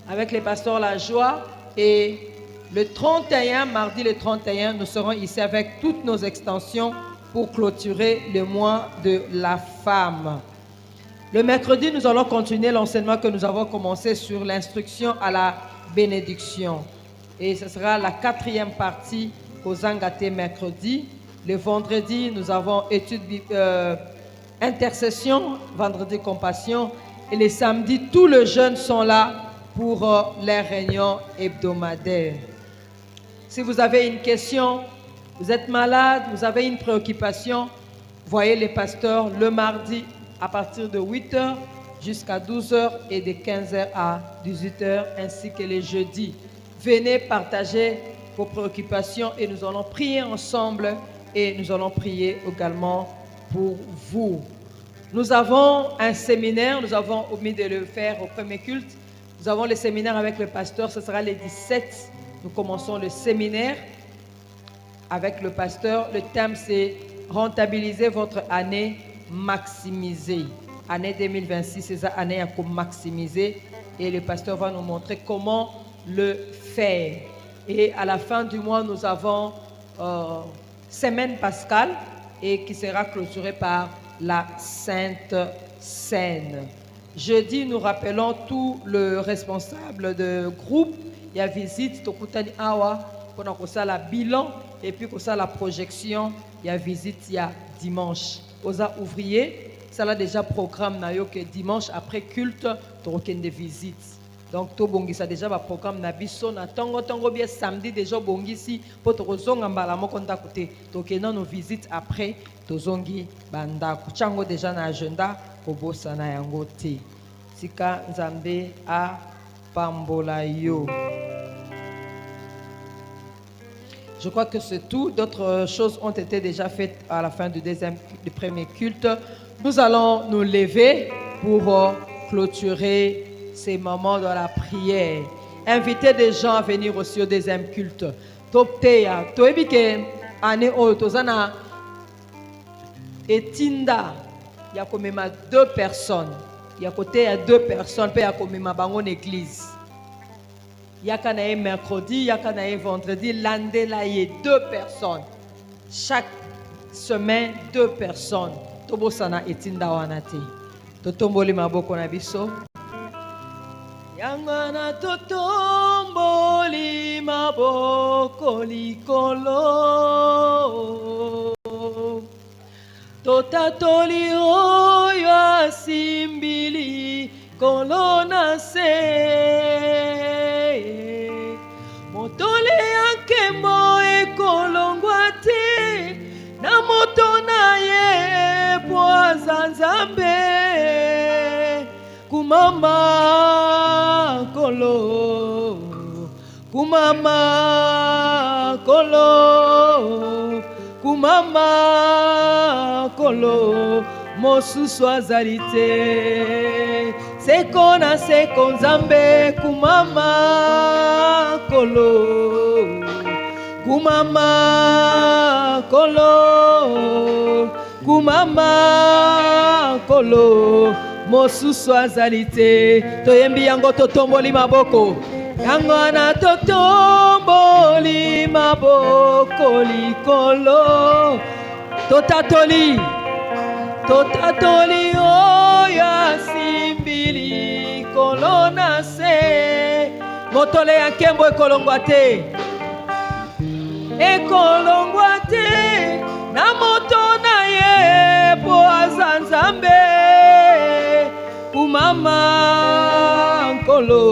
avec les pasteurs La Joie. Et le 31, mardi le 31, nous serons ici avec toutes nos extensions pour clôturer le mois de la femme. Le mercredi, nous allons continuer l'enseignement que nous avons commencé sur l'instruction à la bénédiction. Et ce sera la 4e partie aux Angaté mercredi. Le vendredi, nous avons étude intercession, vendredi compassion. Et les samedis, tous les jeunes sont là pour les réunions hebdomadaires. Si vous avez une question, vous êtes malade, vous avez une préoccupation, voyez les pasteurs le mardi à partir de 8h jusqu'à 12h et de 15h à 18h, ainsi que les jeudis. Venez partager vos préoccupations et nous allons prier ensemble et nous allons prier également pour vous. Nous avons un séminaire, nous avons omis de le faire au premier culte. Nous avons le séminaire avec le pasteur, ce sera le 17. Nous commençons le séminaire avec le pasteur. Le thème c'est rentabiliser votre année maximiser. Année 2026, c'est une année à maximiser et le pasteur va nous montrer comment le faire. Et à la fin du mois, nous avons semaine pascale et qui sera clôturée par la Sainte Seine. Jeudi, nous rappelons tout le responsable de groupe. Il y a visite, Tokutani Awa, on a la bilan et puis on a la projection. Il y a visite, il y a dimanche. Aux ouvriers, ça a déjà programme que dimanche après culte, tu as des visites. Donc, tu as déjà un programme Nabiso, na tango bien samedi déjà bongisi pour te rezonga mbala moko ndakote. Donc, nous nos visites après, tu zongi banda. Kuchango déjà na agenda, kobosa na yango te. Sika nzambe a pambola yo. Je crois que c'est tout. D'autres choses ont été déjà faites à la fin du premier culte. Nous allons nous lever pour clôturer ces moments de la prière. Inviter des gens à venir aussi au deuxième culte. Topteya, toebike ane o tozana etinda. Il y a quand même 2 personnes. Il y a côté 2 personnes, puis il y a quand même bangon église. Il y a mercredi, il y a vendredi, lundi, là, il y a 2 personnes. Chaque semaine, 2 personnes. Tobo sana etinda wanate. Totomboli maboko na biso. Yangana totomboli maboko likolo. Totatoli oyo asimbili kolona se. Motole yankemo ekolongwa te na moto na ye poaza nzambe kumama kolo kumama kolo kumama kolo mosusu azali te seko na seko nzambe kumama kolo kumama kolo kumama kolo mosusu azali te toyembi yango totomboli maboko yango na totomboli maboko likolo totatoli oyo asimbili kolona se motole ya nkembo ekolongwa te na moto na ye po aza nzambe kumama nkolo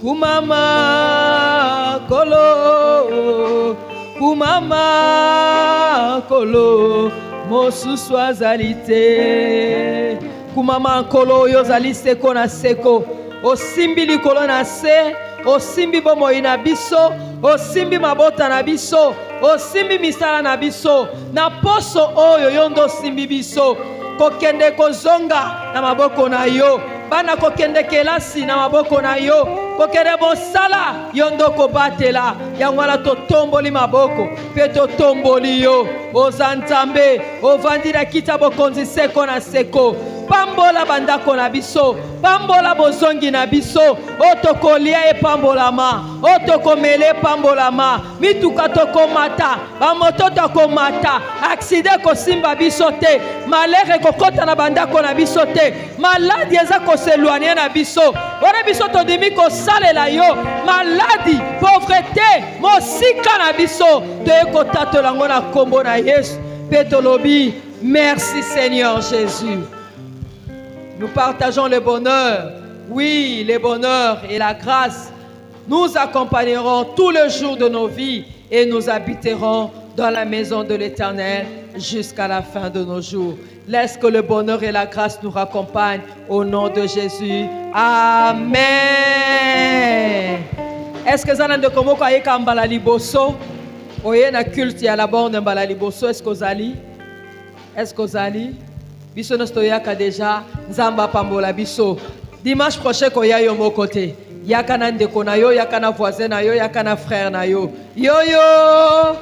kumama kolo kumama kolo mosusu azali te kumama nkolo oyo ozali seko na seko osimbi likolo na se osimbi bomoi na biso osimbi mabota na biso osimbi misala na biso na poso oyo yo ndo osimbi biso kokende kozonga na maboko na yo, bana kokende kelasi na maboko na yo, kokende bosala yo ndoko batela yango wana totomboli maboko pe totomboli yo. Oza Nzambe ovandi na kiti ya bokonzi seko na seko, pambola bandako na biso, pambola bozongi na biso, otokolia epambolama, otokomele epambolama, mituka tokomata, bamoto tokomata, akside kosimba biso te, malere kokota na bandako na biso te, maladi eza koseloanie na biso, wana biso todimi kosalela yo, maladi, pauvreté, mosika na biso, toye kotatola ngo na kombo na Yesu, pe tolobi, merci Seigneur Jésus. Nous partageons le bonheur, oui, le bonheur et la grâce. Nous accompagnerons tous les jours de nos vies et nous habiterons dans la maison de l'Éternel jusqu'à la fin de nos jours. Laisse que le bonheur et la grâce nous raccompagnent au nom de Jésus. Amen. Est-ce que vous avez dit mbala liboso? Oye na culte ya la bande mbala liboso. Est-ce que vous allez? Est-ce que vous allez? Biso nostoyaka déjà nzamba pambola biso. Dimanche prochain koya yo mo côté. Yaka na ndeko na yo, yaka na voisin na yo, yaka na frère na yo. Yo yo.